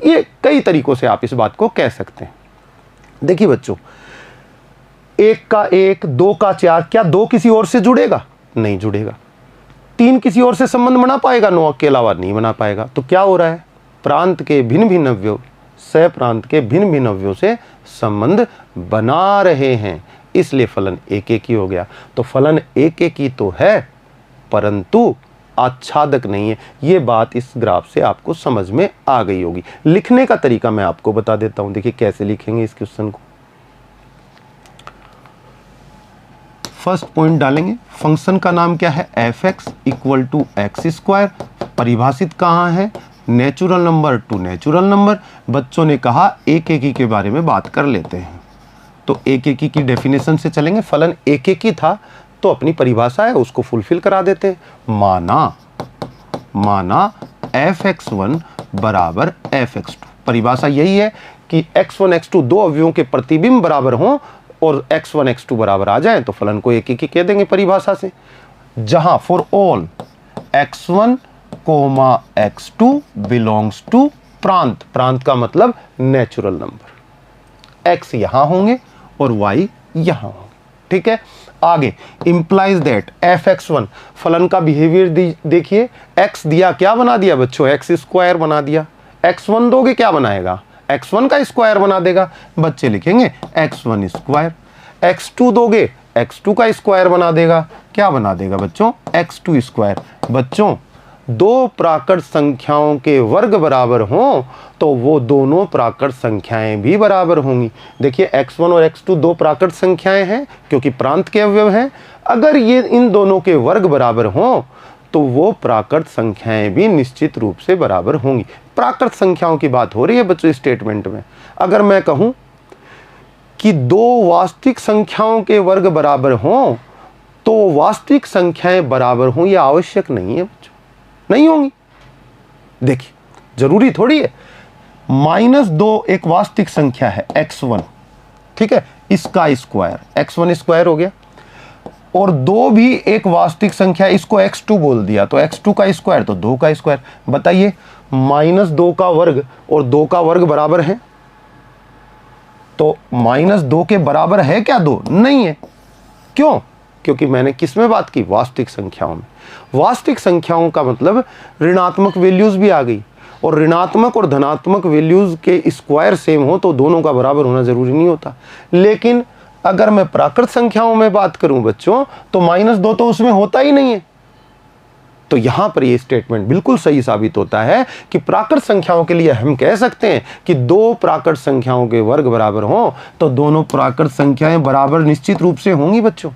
ये कई तरीकों से आप इस बात को कह सकते हैं। देखिए बच्चों, 1 का 1, 2 का 4, क्या 2 किसी और से जुड़ेगा, नहीं जुड़ेगा। 3 किसी और से संबंध बना पाएगा, 9 के अलावा नहीं बना पाएगा। तो क्या हो रहा है, प्रांत के भिन्न भिन्न अवयव सह प्रांत के भिन्न भिन्न अवयव से संबंध बना रहे हैं, इसलिए फलन एक एक ही हो गया। तो फलन एक एक ही तो है परंतु आच्छादक नहीं है। ये बात इस ग्राफ से आपको समझ में आ गई होगी। लिखने का तरीका मैं आपको बता देता हूं, देखिए कैसे लिखेंगे इस क्वेश्चन को। फर्स्ट पॉइंट डालेंगे, फंक्शन का नाम क्या है, f(x) = x², परिभाषित कहाँ है, natural number to natural number. बच्चों ने कहा एक एक के बारे में बात कर लेते हैं, तो एक एक की डेफिनेशन से चलेंगे। फलन एक एक ही था तो अपनी परिभाषा है उसको फुलफिल करा देते हैं। माना f(x1) बराबर f(x2), परिभाषा यही है कि x1 x2 दो अवयवों के प्रतिबिंब बराबर हों और x1 x2 बराबर आ जाएं तो फलन को एक एक ही कह देंगे परिभाषा से। जहां for all x1, x2 belongs to प्रांत, प्रांत का मतलब नेचुरल नंबर, x यहां होंगे और y यहां होंगे, ठीक है। आगे इंप्लाइज दैट f(x1) फलन का बिहेवियर देखिए, x दिया क्या बना दिया बच्चों, x² बना दिया। x1 दोगे क्या बनाएगा, x1 का स्क्वायर बना देगा, बच्चे लिखेंगे x1²। x2 दोगे x2 का स्क्वायर बना देगा, क्या बना देगा बच्चों, x2²। बच्चों दो प्राकृत संख्याओं के वर्ग बराबर हों तो वो दोनों प्राकृत संख्याएं भी बराबर होंगी। देखिए x1 और x2 दो प्राकृत संख्याएं हैं क्योंकि प्रांत के अवयव हैं। अगर ये इन दोनों के वर्ग बराबर हों तो वो प्राकृत संख्याएं भी निश्चित रूप से बराबर होंगी। प्राकृत संख्याओं की बात हो रही है बच्चों स्टेटमेंट में। अगर मैं कहूं कि दो वास्तविक संख्याओं के वर्ग बराबर हों तो वास्तविक संख्याएं बराबर हों, यह आवश्यक नहीं है बच्चों, नहीं होंगी। देखिए जरूरी थोड़ी है। -2 एक वास्तविक संख्या है x1, ठीक है, इसका स्क्वायर x1 स्क्वायर हो गया, और 2 भी एक वास्तविक संख्या है, इसको x2 बोल दिया तो x2 का स्क्वायर तो 2 का स्क्वायर। बताइए -2 का वर्ग और 2 का वर्ग बराबर है, तो -2 के बराबर है क्या 2? नहीं है। क्यों? क्योंकि मैंने किस में बात की? वास्तविक संख्याओं में। वास्तविक संख्याओं का मतलब ऋणात्मक वैल्यूज भी आ गई, और ऋणात्मक और धनात्मक वैल्यूज के स्क्वायर सेम हो तो दोनों का बराबर होना जरूरी नहीं होता। लेकिन अगर मैं प्राकृत संख्याओं में बात करूं बच्चों तो -2 तो उसमें होता ही नहीं है। तो यहां पर ये स्टेटमेंट बिल्कुल सही साबित होता है कि प्राकृत संख्याओं के लिए हम कह सकते हैं कि दो प्राकृत संख्याओं के वर्ग बराबर हों तो दोनों प्राकृत संख्याएं बराबर निश्चित रूप से होंगी बच्चों।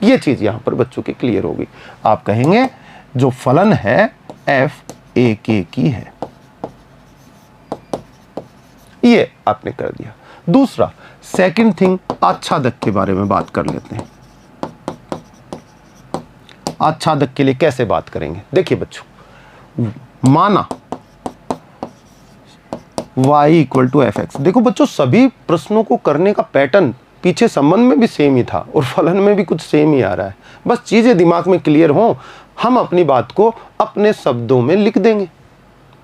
ये चीज यहां पर बच्चों की क्लियर होगी। आप कहेंगे जो फलन है f एक की है, ये आपने कर दिया। दूसरा सेकंड थिंग, आच्छादक के बारे में बात कर लेते हैं। आच्छादक के लिए कैसे बात करेंगे? देखिए बच्चों, माना y = fx। देखो बच्चों, सभी प्रश्नों को करने का पैटर्न पीछे संबंध में भी सेम ही था और फलन में भी कुछ सेम ही आ रहा है। बस चीजें दिमाग में क्लियर हों, हम अपनी बात को अपने शब्दों में लिख देंगे।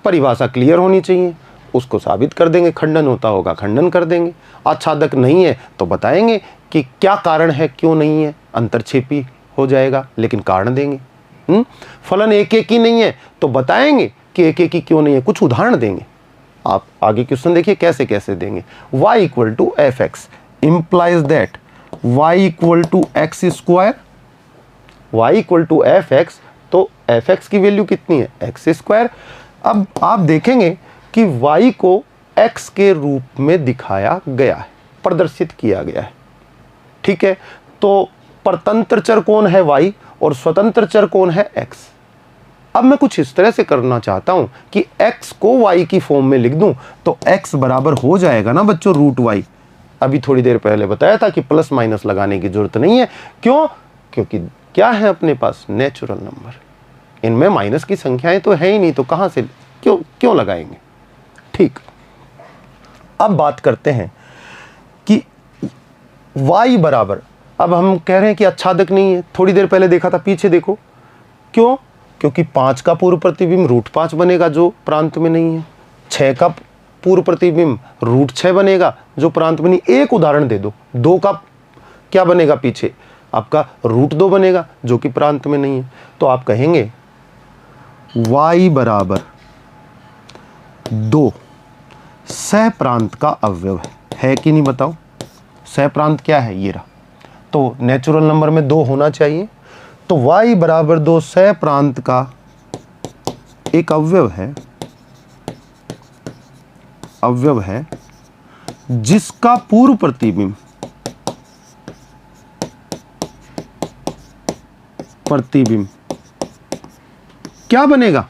परिभाषा क्लियर होनी चाहिए, उसको साबित कर देंगे। खंडन होता होगा खंडन कर देंगे। आच्छादक नहीं है तो बताएंगे कि क्या कारण है, क्यों नहीं है, अंतरछेपी हो जाएगा लेकिन कारण देंगे। फलन एक ही नहीं है तो बताएंगे कि एक ही क्यों नहीं है, कुछ उदाहरण देंगे। आप आगे क्वेश्चन देखिए कैसे कैसे देंगे। y = fx implies that y = x²। y = fx तो fx की वैल्यू कितनी है? x²। अब आप देखेंगे कि y को x के रूप में दिखाया गया है, प्रदर्शित किया गया है, ठीक है। तो परतंत्र चर कौन है? y, और स्वतंत्र चर कौन है? x। अब मैं कुछ इस तरह से करना चाहता हूं कि x को y की फॉर्म में लिख दूं तो x बराबर हो जाएगा ना बच्चों √y। अभी थोड़ी देर पहले बताया था कि प्लस माइनस लगाने की जरूरत नहीं है। क्यों? क्योंकि क्या है अपने पास? Natural number. इनमें माइनस की संख्याएं तो है ही नहीं, तो कहां से क्यों लगाएंगे? ठीक। अब बात करते हैं कि y बराबर, अब हम कह रहे हैं कि आच्छादक नहीं है। थोड़ी देर पहले देखा था, पीछे देखो। क्यों? क्योंकि 5 का पूर्व प्रतिबिंब √5 बनेगा जो प्रांत में नहीं है। 6 का पूर्व प्रतिबिंब √6 बनेगा जो प्रांत में नहीं। एक उदाहरण दे दो। 2 का क्या बनेगा? पीछे आपका √2 बनेगा जो कि प्रांत में नहीं है। तो आप कहेंगे y बराबर 2 सहप्रांत का अवयव है कि नहीं? बताओ सहप्रांत क्या है? ये रहा। तो नेचुरल नंबर में 2 होना चाहिए। तो y बराबर 2 सहप्रांत का एक अवयव है जिसका पूर्व प्रतिबिंब क्या बनेगा?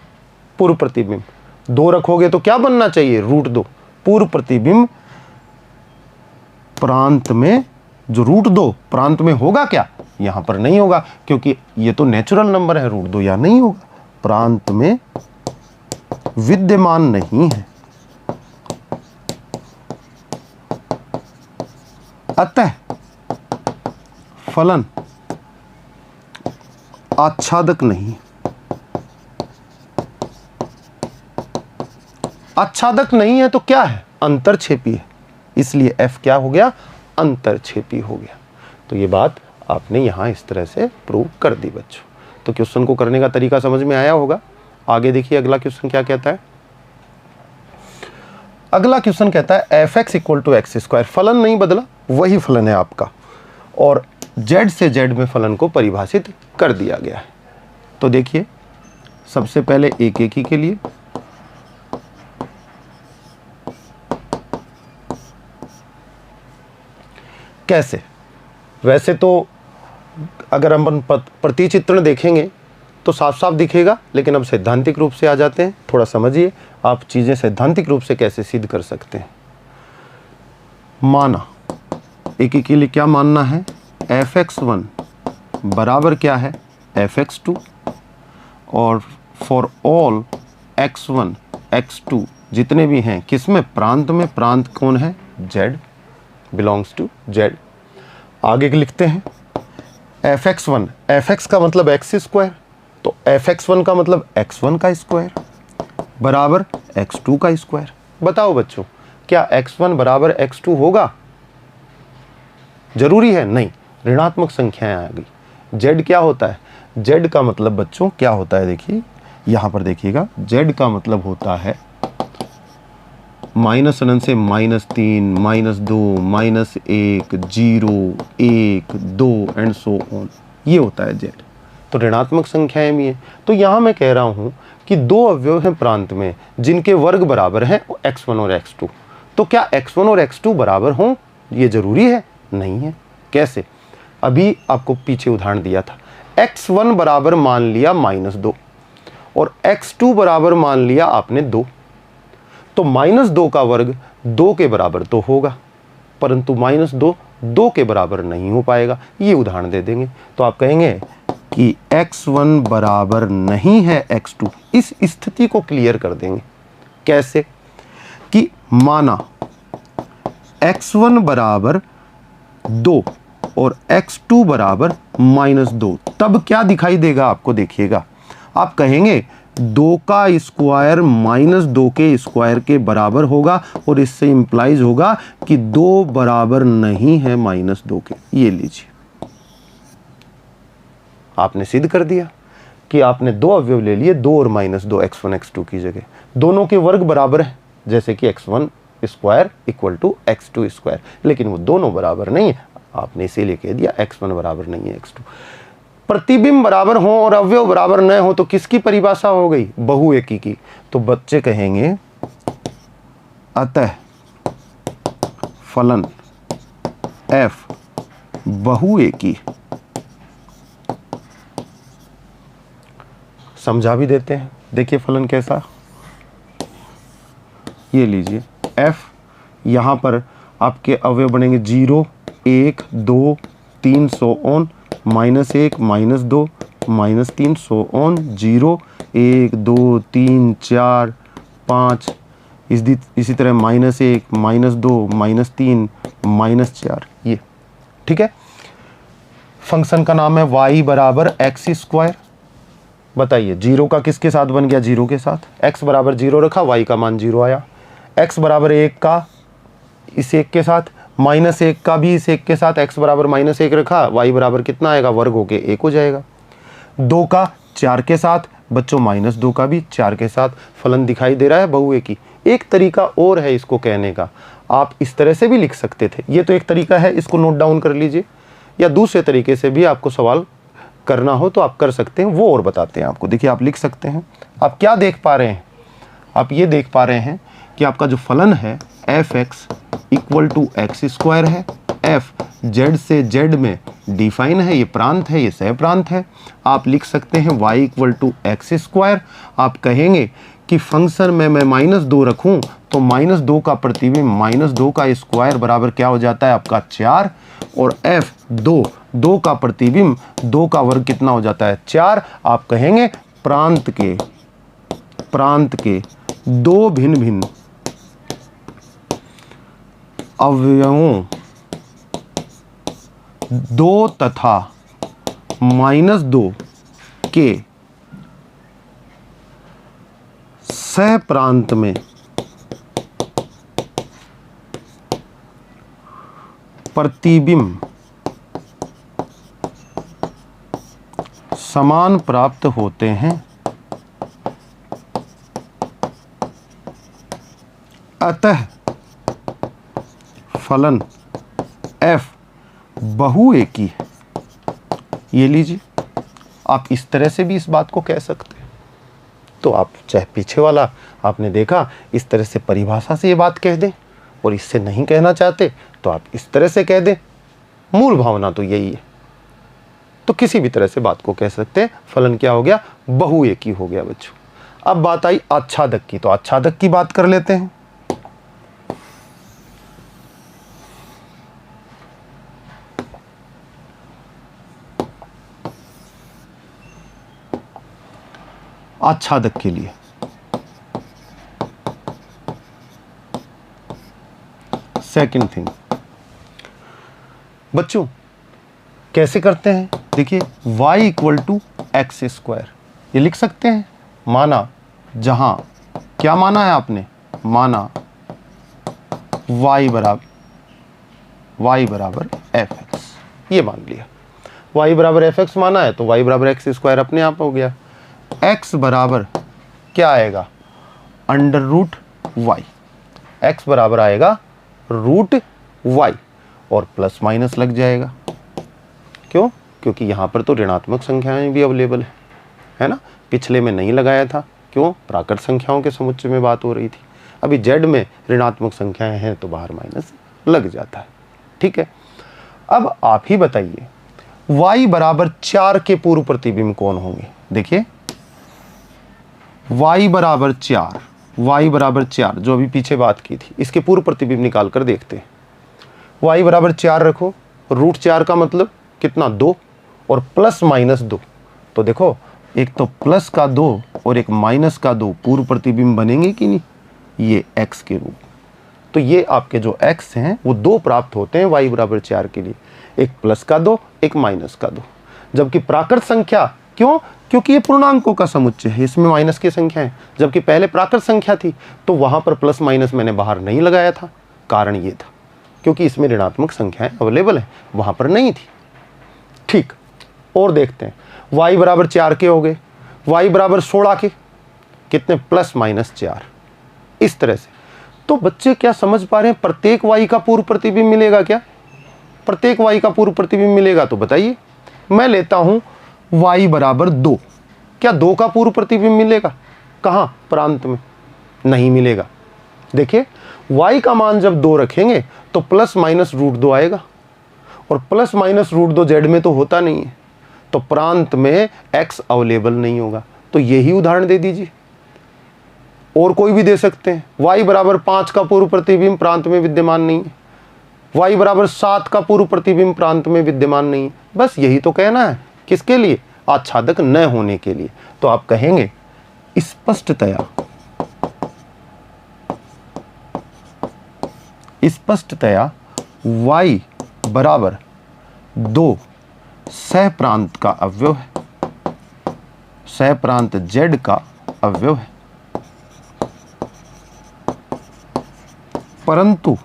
पूर्व प्रतिबिंब। 2 रखोगे तो क्या बनना चाहिए? √2। पूर्व प्रतिबिंब प्रांत में, जो √2 प्रांत में होगा क्या? यहां पर नहीं होगा क्योंकि ये तो नेचुरल नंबर है। √2 या नहीं होगा, प्रांत में विद्यमान नहीं है। अतः फलन आच्छादक नहीं। आच्छादक नहीं है तो क्या है? अंतरछेपी है। इसलिए f क्या हो गया? अंतरछेपी हो गया। तो ये बात आपने यहां इस तरह से प्रूव कर दी बच्चों। तो क्वेश्चन को करने का तरीका समझ में आया होगा। आगे देखिए अगला क्वेश्चन क्या कहता है। अगला क्वेश्चन कहता है fx = x²। फलन नहीं बदला, वही फलन है आपका, और z से z में फलन को परिभाषित कर दिया गया है। तो देखिए सबसे पहले एक एक ही के लिए, कैसे? वैसे तो अगर हम प्रतिचित्रण देखेंगे तो साफ साफ दिखेगा, लेकिन अब सैद्धांतिक रूप से आ जाते हैं। थोड़ा समझिए आप चीज़ें सैद्धांतिक रूप से कैसे सिद्ध कर सकते हैं। माना एक के लिए क्या मानना है, fx1 बराबर क्या है, fx2, और फॉर ऑल x1 x2 जितने भी हैं किसमें, प्रांत में, प्रांत कौन है, z, बिलोंग्स टू z। आगे लिखते हैं fx1, fx का मतलब x स्क्वायर, तो fx1 का मतलब x1 का स्क्वायर बराबर x2 का स्क्वायर। बताओ बच्चों, क्या x1 बराबर x2 होगा? जरूरी है? नहीं, ऋणात्मक संख्याएं आ गई। z क्या होता है, z का मतलब बच्चों क्या होता है, देखिए यहां पर देखिएगा, z का मतलब होता है माइनस अनंत से -3, -2, -1, 0, 1, 2 एंड सो ऑन, ये होता है z। तो ऋणात्मक संख्याएं भी हैं। तो यहां मैं कह रहा हूं कि दो अवयव हैं प्रांत में जिनके वर्ग बराबर हैं x1 और x2। तो क्या x1 और x2 बराबर हों, ये जरूरी है? नहीं है। कैसे? अभी आपको पीछे उदाहरण दिया था, x1 बराबर मान लिया -2 और x2 बराबर मान लिया आपने 2, तो -2 का वर्ग 2 के बराबर तो होगा, परंतु -2 2 के बराबर नहीं हो पाएगा। ये उदाहरण दे देंगे तो आप कहेंगे कि x1 बराबर नहीं है x2। इस स्थिति को क्लियर कर देंगे। कैसे? कि माना x1 बराबर 2 और x2 बराबर -2, तब क्या दिखाई देगा आपको, देखिएगा। आप कहेंगे 2 का स्क्वायर -2 के स्क्वायर के बराबर होगा, और इससे इंप्लाइज होगा कि 2 बराबर नहीं है -2 के। ये लीजिए, आपने सिद्ध कर दिया कि आपने दो अवयव ले लिए, 2 और -2 x1 x2 की जगह। दोनों के वर्ग बराबर है, जैसे कि x1 square equal to x2 square, लेकिन वो दोनों बराबर नहीं है। आपने इसीलिए कह दिया x1 बराबर नहीं है x2। प्रतिबिंब बराबर हो और अवयव बराबर न हो तो किसकी परिभाषा हो गई, बहुएकी की। तो बच्चे कहेंगे अतः फलन f बहुएकी। समझा भी देते हैं, देखिए फलन कैसा। ये लीजिए f, यहां पर आपके अवयव बनेंगे 0, 1, 2, 3 सो ऑन, -1, -2, -3 सो ऑन, 0, 1, 2, 3, 4, 5, इसी तरह -1, -2, -3, -4। ये ठीक है। फंक्शन का नाम है y बराबर x स्क्वायर। बताइए 0 का किसके साथ बन गया, 0 के साथ। x बराबर 0 रखा, y का मान 0 आया। x बराबर 1 का इस 1 के साथ, -1 का भी इस 1 के साथ, x बराबर -1 रखा, y बराबर कितना आएगा, वर्ग होके 1 हो जाएगा। 2 का 4 के साथ, बच्चों -2 का भी 4 के साथ। फलन दिखाई दे रहा है बहुएकी। एक तरीका और है इसको कहने का, आप इस तरह से भी लिख सकते थे। ये तो एक तरीका है, इसको नोट डाउन कर लीजिए, या दूसरे तरीके से भी आपको सवाल करना हो तो आप कर सकते हैं, वो और बताते हैं आपको। देखिए आप लिख सकते हैं। आप क्या देख पा रहे हैं, आप ये देख पा रहे हैं कि आपका जो फलन है f(x) equal to x square है। f z से z में डिफाइन है, ये प्रांत है, ये सह प्रांत है। आप लिख सकते हैं y equal to x square. आप कहेंगे कि फंक्शन में मैं -2 रखूं तो -2 का प्रतिबिंब -2 का स्क्वायर बराबर क्या हो जाता है आपका 4, और f 2 का प्रतिबिंब 2 का वर्ग कितना हो जाता है 4। आप कहेंगे प्रांत के दो भिन्न भिन्न अवयवों 2 तथा -2 के सह प्रांत में प्रतिबिंब समान प्राप्त होते हैं। अतः फलन f बहुएकी है। ये लीजिए, आप इस तरह से भी इस बात को कह सकते हैं। तो आप चाहे पीछे वाला आपने देखा इस तरह से परिभाषा से ये बात कह दें, और इससे नहीं कहना चाहते तो आप इस तरह से कह दें। मूल भावना तो यही है। तो किसी भी तरह से बात को कह सकते हैं। फलन क्या हो गया? बहुएकी हो गया बच्चों। अब बात आई आच्छादक की, तो आच्छादक की बात कर लेते हैं। आच्छादक के लिए सेकंड थिंग बच्चों कैसे करते हैं? देखिए y equal to X square ये लिख सकते हैं। माना जहां क्या माना है आपने? माना y बराबर एफ एक्स, ये मान लिया। y बराबर एफ एक्स माना है तो y बराबर एक्स स्क्वायर अपने आप हो गया। x बराबर क्या आएगा? Under root Y. x बराबर आएगा रूट y और प्लस माइनस लग जाएगा। क्यों? क्योंकि यहाँ पर तो ऋणात्मक संख्याएं भी अवेलेबल है ना। पिछले में नहीं लगाया था। क्यों? प्राकृत संख्याओं के समुच्चय में बात हो रही थी। अभी जेड में ऋणात्मक संख्याएं हैं तो बाहर माइनस लग जाता है। ठीक है, अब आप ही बताइए y बराबर 4 के पूर्व प्रतिबिंब कौन होंगे? देखिए y बराबर 4 जो अभी पीछे बात की थी, इसके पूर्व प्रतिबिंब निकाल कर देखते हैं। y बराबर 4 रखो, रूट 4 का मतलब कितना? 2 और प्लस माइनस 2। तो देखो एक तो प्लस का 2 और एक माइनस का 2 पूर्व प्रतिबिंब बनेंगे कि नहीं? ये x के रूप। तो ये आपके जो x हैं वो 2 प्राप्त होते हैं y बराबर 4 के लिए, एक प्लस का 2 एक माइनस का 2। जबकि प्राकृत संख्या, क्यों? क्योंकि ये पूर्णांकों का समुच्चय है, इसमें माइनस की संख्या है। जबकि पहले प्राकृत संख्या थी तो वहां पर प्लस माइनस मैंने बाहर नहीं लगाया था। कारण ये था क्योंकि इसमें ऋणात्मक संख्याएं अवेलेबल है, वहां पर नहीं थी। ठीक, और देखते हैं y बराबर 4 के हो गए, y बराबर 16 के, कितने? Plus minus 4। इस तरह से तो बच्चे क्या समझ पा रहे हैं? प्रत्येक y का पूर्व प्रतिबिंब मिलेगा क्या? प्रत्येक y का पूर्व प्रतिबिंब मिलेगा तो बताइए। मैं लेता हूं y बराबर 2, क्या 2 का पूर्व प्रतिबिंब मिलेगा? कहां? प्रांत में नहीं मिलेगा। देखिए y का मान जब 2 रखेंगे तो प्लस माइनस रूट 2 आएगा, और प्लस माइनस रूट 2 जेड में तो होता नहीं है, तो प्रांत में x अवेलेबल नहीं होगा। तो यही उदाहरण दे दीजिए, और कोई भी दे सकते हैं। y बराबर 5 का पूर्व प्रतिबिंब प्रांत में विद्यमान नहीं है, y बराबर 7 का पूर्व प्रतिबिंब प्रांत में विद्यमान नहीं है। बस यही तो कहना है। किसके लिए? आच्छादक न होने के लिए। तो आप कहेंगे स्पष्टतया y बराबर 2 सह प्रांत का अवयव है, सह प्रांत z का अवयव है, परंतु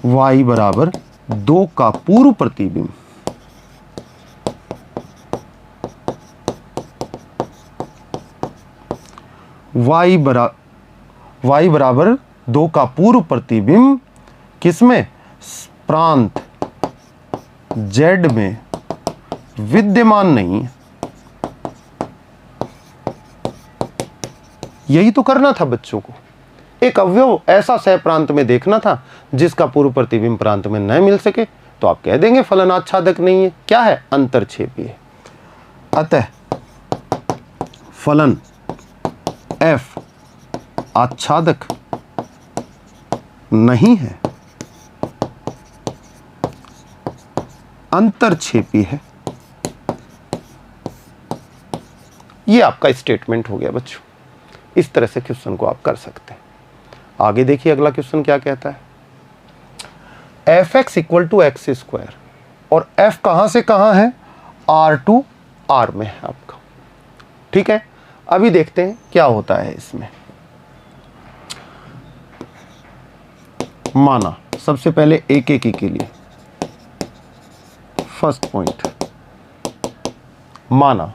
y बराबर 2 का पूर्व प्रतिबिंब y बराबर 2 का पूर्व प्रतिबिंब किसमें? प्रांत z में विद्यमान नहीं है। यही तो करना था बच्चों को। एक अवयव ऐसा सह प्रांत में देखना था जिसका पूर्व प्रतिबिंब प्रांत में न मिल सके, तो आप कह देंगे फलन आच्छादक नहीं है। क्या है? अंतरछेपी है। अतः फलन f आच्छादक नहीं है, अंतरछेपी है। ये आपका स्टेटमेंट हो गया बच्चों। इस तरह से क्वेश्चन को आप कर सकते हैं। आगे देखिए अगला क्वेश्चन क्या कहता है। F X equal to X square, और f कहां से कहां है? R टू R में है आपका। ठीक है, अभी देखते हैं क्या होता है इसमें। माना सबसे पहले एक एक के लिए फर्स्ट पॉइंट, माना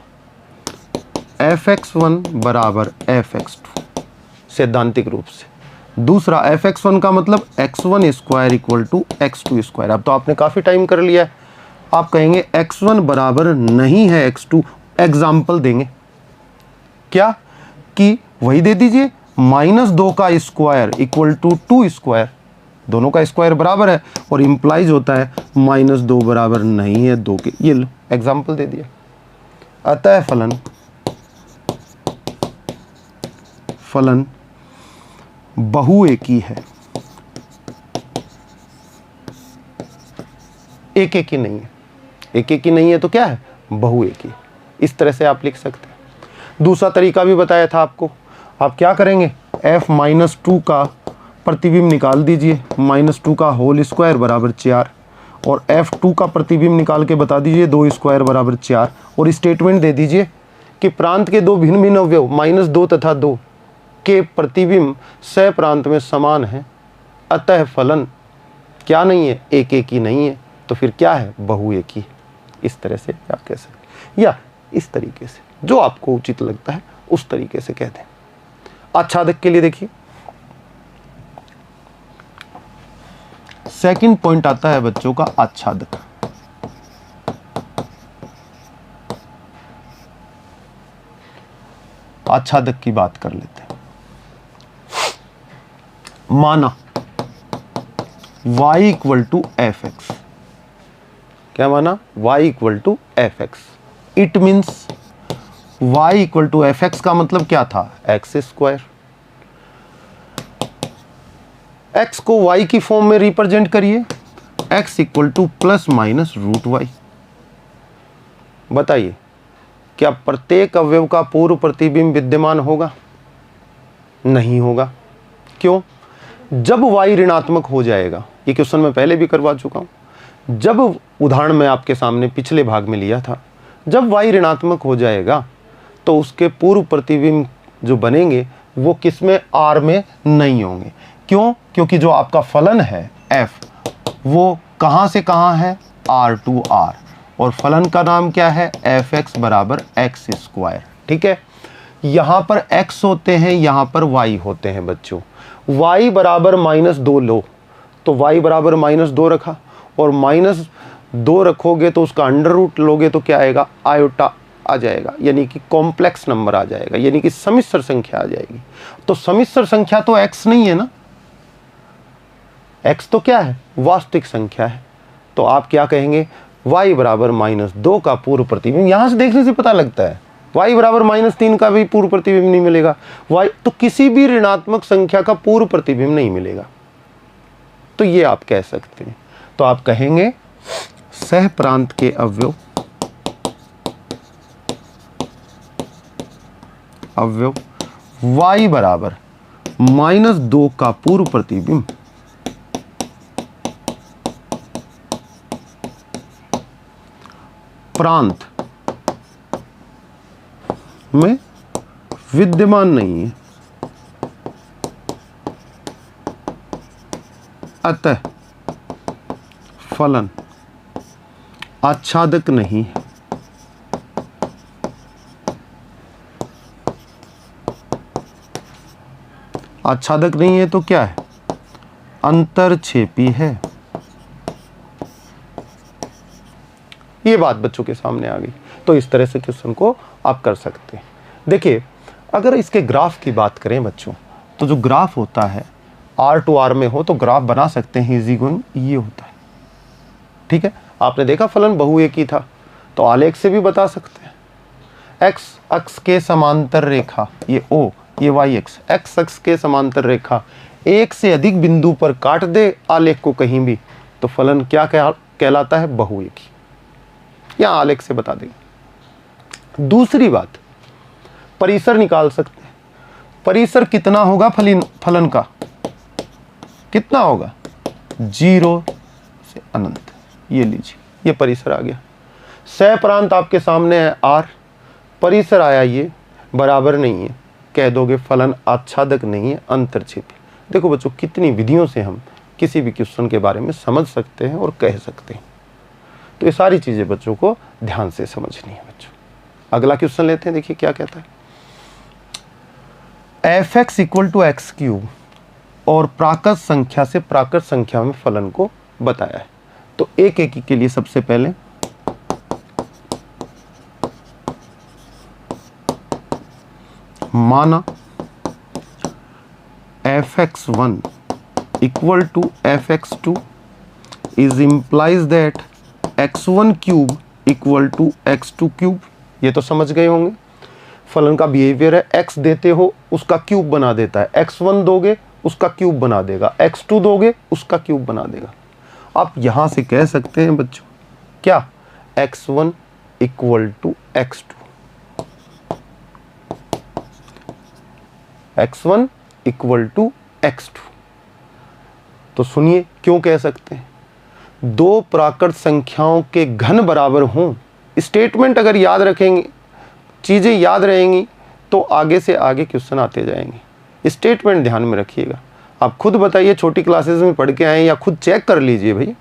fx1 बराबर fx2 सैद्धांतिक रूप से। दूसरा fx1 का मतलब x1 square equal to x2 square. अब तो आपने काफ़ी टाइम कर लिया है। आप कहेंगे x1 बराबर नहीं है x2, एग्जाम्पल देंगे। क्या कि वही दे दीजिए, -2 का स्क्वायर इक्वल टू 2 स्क्वायर, दोनों का स्क्वायर बराबर है और इंप्लाइज होता है -2 बराबर नहीं है 2 के। ये लो एग्जाम्पल दे दिया। अतः फलन बहुएकी है, एक एक ही नहीं है। एक एक ही नहीं है तो क्या है? बहुएकी। इस तरह से आप लिख सकते हैं। दूसरा तरीका भी बताया था आपको। आप क्या करेंगे, f-2 का प्रतिबिंब निकाल दीजिए, -2 का होल स्क्वायर बराबर 4, और f2 का प्रतिबिंब निकाल के बता दीजिए 2 स्क्वायर बराबर 4, और स्टेटमेंट दे दीजिए कि प्रांत के दो भिन्न भिन्न अवयव -2 तथा 2 के प्रतिबिंब सह प्रांत में समान है, अतः फलन क्या नहीं है? एक एक ही नहीं है। तो फिर क्या है? बहुएकी। इस तरह से आप कह सकते, या इस तरीके से, जो आपको उचित लगता है उस तरीके से कहते हैं। आच्छादक के लिए देखिए, सेकंड पॉइंट आता है बच्चों का आच्छादक। आच्छादक की बात कर लेते हैं। माना y equal to F X. क्या माना? y equal to F X. It means y equal to F X का मतलब क्या था? X square. x को y की फॉर्म में रिप्रेजेंट करिए, x इक्वल टू ±√y। बताइए, क्या प्रत्येक अवयव का पूर्व प्रतिबिंब विद्यमान होगा? नहीं होगा। क्यों? जब y ऋणात्मक हो जाएगा, ये क्वेश्चन मैं पहले भी करवा चुका हूं, जब उदाहरण में आपके सामने पिछले भाग में लिया था, जब y ऋणात्मक हो जाएगा तो उसके पूर्व प्रतिबिंब जो बनेंगे वो किस में? r में नहीं होंगे। क्यों? क्योंकि जो आपका फलन है f, वो कहां से कहां है? r टू r, और फलन का नाम क्या है? f(x) बराबर x स्क्वायर। ठीक है, यहां पर x होते हैं, यहां पर y होते हैं बच्चों। y बराबर -2 लो, तो y बराबर -2 रखा, और -2 रखोगे तो उसका अंडर रूट लोगे तो क्या आएगा? आयोटा आ जाएगा, यानी कि कॉम्प्लेक्स नंबर आ जाएगा, यानी कि समिश्र संख्या आ जाएगी। तो समिश्र संख्या तो x नहीं है ना, x तो क्या है? वास्तविक संख्या है। तो आप क्या कहेंगे? y बराबर -2 का पूर्व प्रतिबिंब, यहां से देखने से पता लगता है y बराबर -3 का भी पूर्व प्रतिबिंब नहीं मिलेगा। y तो किसी भी ऋणात्मक संख्या का पूर्व प्रतिबिंब नहीं मिलेगा। तो ये आप कह सकते हैं। तो आप कहेंगे सह प्रांत के अवयव y बराबर -2 का पूर्व प्रतिबिंब प्रांत में विद्यमान नहीं है, अतः फलन आच्छादक नहीं है। आच्छादक नहीं है तो क्या है? अंतरछेपी है। ये बात बच्चों के सामने आ गई। तो इस तरह से क्वेश्चन को आप कर सकते हैं। देखिए, अगर इसके ग्राफ की बात करें बच्चों, तो जो ग्राफ होता है R टू R में हो तो ग्राफ बना सकते हैं, इजी गोइंग ये होता है। ठीक है, आपने देखा फलन बहुएकी था, तो आलेख से भी बता सकते हैं। x अक्ष के समांतर रेखा, ये O, ये y अक्ष, x अक्ष के समांतर रेखा एक से अधिक बिंदु पर काट दे आलेख को कहीं भी, तो फलन क्या कहलाता है? बहुएकी। यहां आलेख से बता देंगे। दूसरी बात, परिसर निकाल सकते हैं। परिसर कितना होगा फलन का? कितना होगा? 0 से अनंत। ये लीजिए, ये परिसर आ गया। सह प्रांत आपके सामने है R, परिसर आया ये, बराबर नहीं है, कह दोगे फलन आच्छादक नहीं है, अंतरछेपी। देखो बच्चों, कितनी विधियों से हम किसी भी क्वेश्चन के बारे में समझ सकते हैं और कह सकते हैं। तो ये सारी चीजें बच्चों को ध्यान से समझनी है बच्चों। अगला क्वेश्चन लेते हैं, देखिए क्या कहता है। f(x) इक्वल टू x³ और प्राकृत संख्या से प्राकृत संख्या में फलन को बताया है। तो एक एक के लिए सबसे पहले माना fx1 equal to fx2 is implies that x1 cube equal to x2 cube। ये तो समझ गए होंगे, फलन का बिहेवियर है, x देते हो उसका क्यूब बना देता है, x1 दोगे उसका क्यूब बना देगा, x2 दोगे उसका क्यूब बना देगा। आप यहां से कह सकते हैं बच्चों क्या, x1 equal to x2, x1 equal to x2। तो सुनिए क्यों कह सकते हैं, दो प्राकृत संख्याओं के घन बराबर हों, स्टेटमेंट अगर याद रखेंगे, चीज़ें याद रहेंगी तो आगे से आगे क्वेश्चन आते जाएंगे। स्टेटमेंट ध्यान में रखिएगा। आप खुद बताइए, छोटी क्लासेस में पढ़ के आए या खुद चेक कर लीजिए भाई,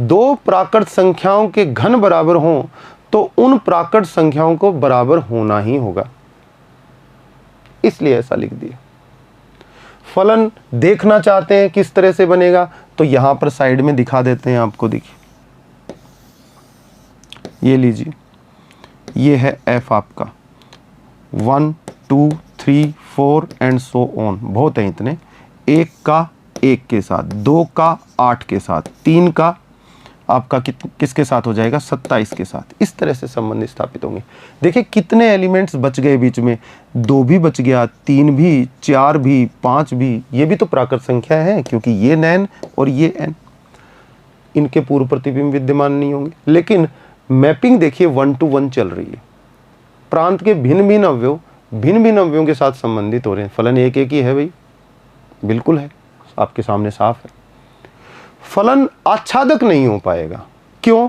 दो प्राकृत संख्याओं के घन बराबर हों तो उन प्राकृत संख्याओं को बराबर होना ही होगा, इसलिए ऐसा लिख दिया। फलन देखना चाहते हैं किस तरह से बनेगा, तो यहां पर साइड में दिखा देते हैं आपको, देखिए ये लीजिए, ये है f आपका 1 2 3 4 एंड सो ऑन, बहुत है इतने, 1 का 1 के साथ, 2 का 8 के साथ, 3 का आपका किसके साथ हो जाएगा, 27 के साथ। इस तरह से संबंध स्थापित होंगे। देखिए कितने एलिमेंट्स बच गए बीच में, 2 भी बच गया, 3 भी, 4 भी, 5 भी, ये भी तो प्राकृत संख्या है क्योंकि ये n और ये n, इनके पूर्व प्रतिबिंब विद्यमान नहीं होंगे। लेकिन मैपिंग देखिए 1 to 1 चल रही है, प्रांत के भिन्न भिन्न अवयवों के साथ संबंधित हो रहे हैं। फलन एक ही है भाई, बिल्कुल है, आपके सामने साफ है। फलन आच्छादक नहीं हो पाएगा, क्यों?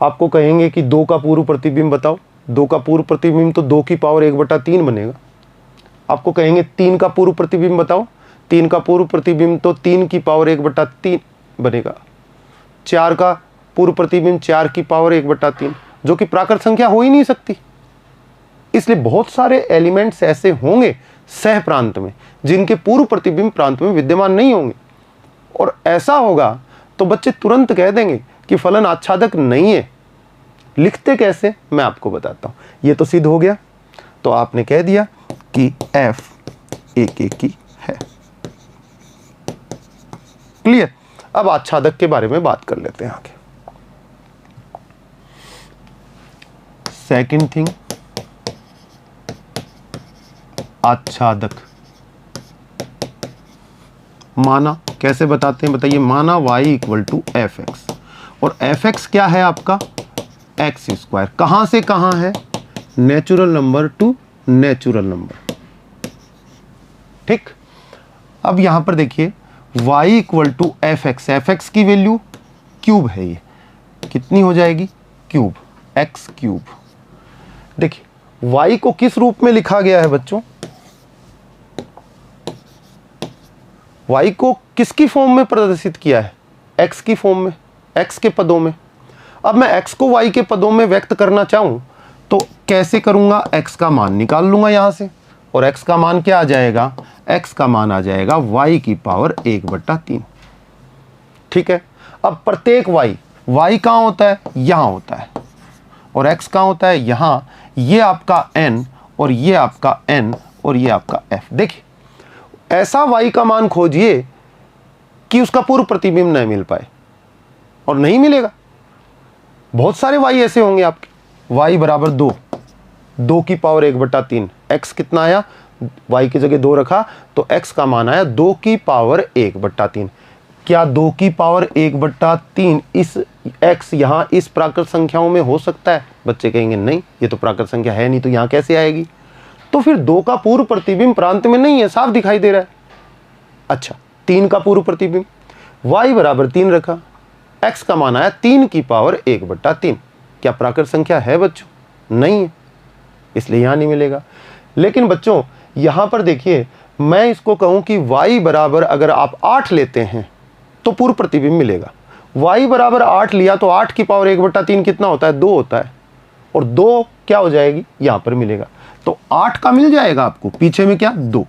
आपको कहेंगे कि 2 का पूर्व प्रतिबिंब बताओ, 2 का पूर्व प्रतिबिंब तो 2 की पावर 1/3 बनेगा। आपको कहेंगे 3 का पूर्व प्रतिबिंब बताओ, 3 का पूर्व प्रतिबिंब तो 3 की पावर 1/3 बनेगा। 4 का पूर्व प्रतिबिंब 4 की पावर 1/3, जो कि प्राकृत संख्या हो ही नहीं सकती। इसलिए बहुत सारे एलिमेंट्स ऐसे होंगे सह प्रांत में जिनके पूर्व प्रतिबिंब प्रांत में विद्यमान नहीं होंगे, और ऐसा होगा तो बच्चे तुरंत कह देंगे कि फलन आच्छादक नहीं है। लिखते कैसे, मैं आपको बताता हूं। ये तो सिद्ध हो गया, तो आपने कह दिया कि f एक की है। क्लियर? अब आच्छादक के बारे में बात कर लेते हैं आगे। सेकंड थिंग, आच्छादक माना कैसे बताते हैं, बताइए। माना y equal to F X, और एफ एक्स क्या है आपका, एक्स स्क्वायर। कहां से कहां है, natural number to natural number. ठीक, अब यहां पर देखिए y equal to F X की वैल्यू क्यूब है, ये कितनी हो जाएगी, क्यूब, एक्स क्यूब। देखिए y को किस रूप में लिखा गया है बच्चों, y को किसकी फॉर्म में प्रदर्शित किया है, x की फॉर्म में, x के पदों में। अब मैं x को y के पदों में व्यक्त करना चाहूं तो कैसे करूंगा, x का मान निकाल लूंगा यहां से, और x का मान क्या आ जाएगा, x का मान आ जाएगा y की पावर 1/3। ठीक है, अब प्रत्येक y कहां होता है, यहां होता है, और x कहां होता है, यहां। ये आपका n और ये आपका n और ये आपका f। देखिए ऐसा y का मान खोजिए कि उसका पूर्व प्रतिबिंब न मिल पाए, और नहीं मिलेगा। बहुत सारे y ऐसे होंगे आपके, y बराबर 2, 2 की पावर 1/3, x कितना आया, y की जगह 2 रखा तो x का मान आया 2 की पावर 1/3। क्या 2 की पावर 1/3 इस x यहां इस प्राकृत संख्याओं में हो सकता है? बच्चे कहेंगे नहीं, ये तो प्राकृत संख्या है नहीं, तो यहां कैसे आएगी। तो फिर 2 का पूर्व प्रतिबिंब प्रांत में नहीं है, साफ दिखाई दे रहा है। अच्छा, 3 का पूर्व प्रतिबिंब, y बराबर 3 रखा, x का मान आया 3 की पावर 1/3। क्या प्राकृत संख्या है बच्चों? नहीं है, इसलिए यहां नहीं मिलेगा। लेकिन बच्चों यहां पर देखिए, मैं इसको कहूं कि y बराबर अगर आप 8 लेते हैं तो पूर्व प्रतिबिंब मिलेगा। y बराबर 8 लिया तो 8 की पावर 1/3 कितना होता है, 2 होता है, और 2 क्या हो जाएगी, यहां पर मिलेगा। तो 8 का मिल जाएगा आपको, पीछे में क्या, 2।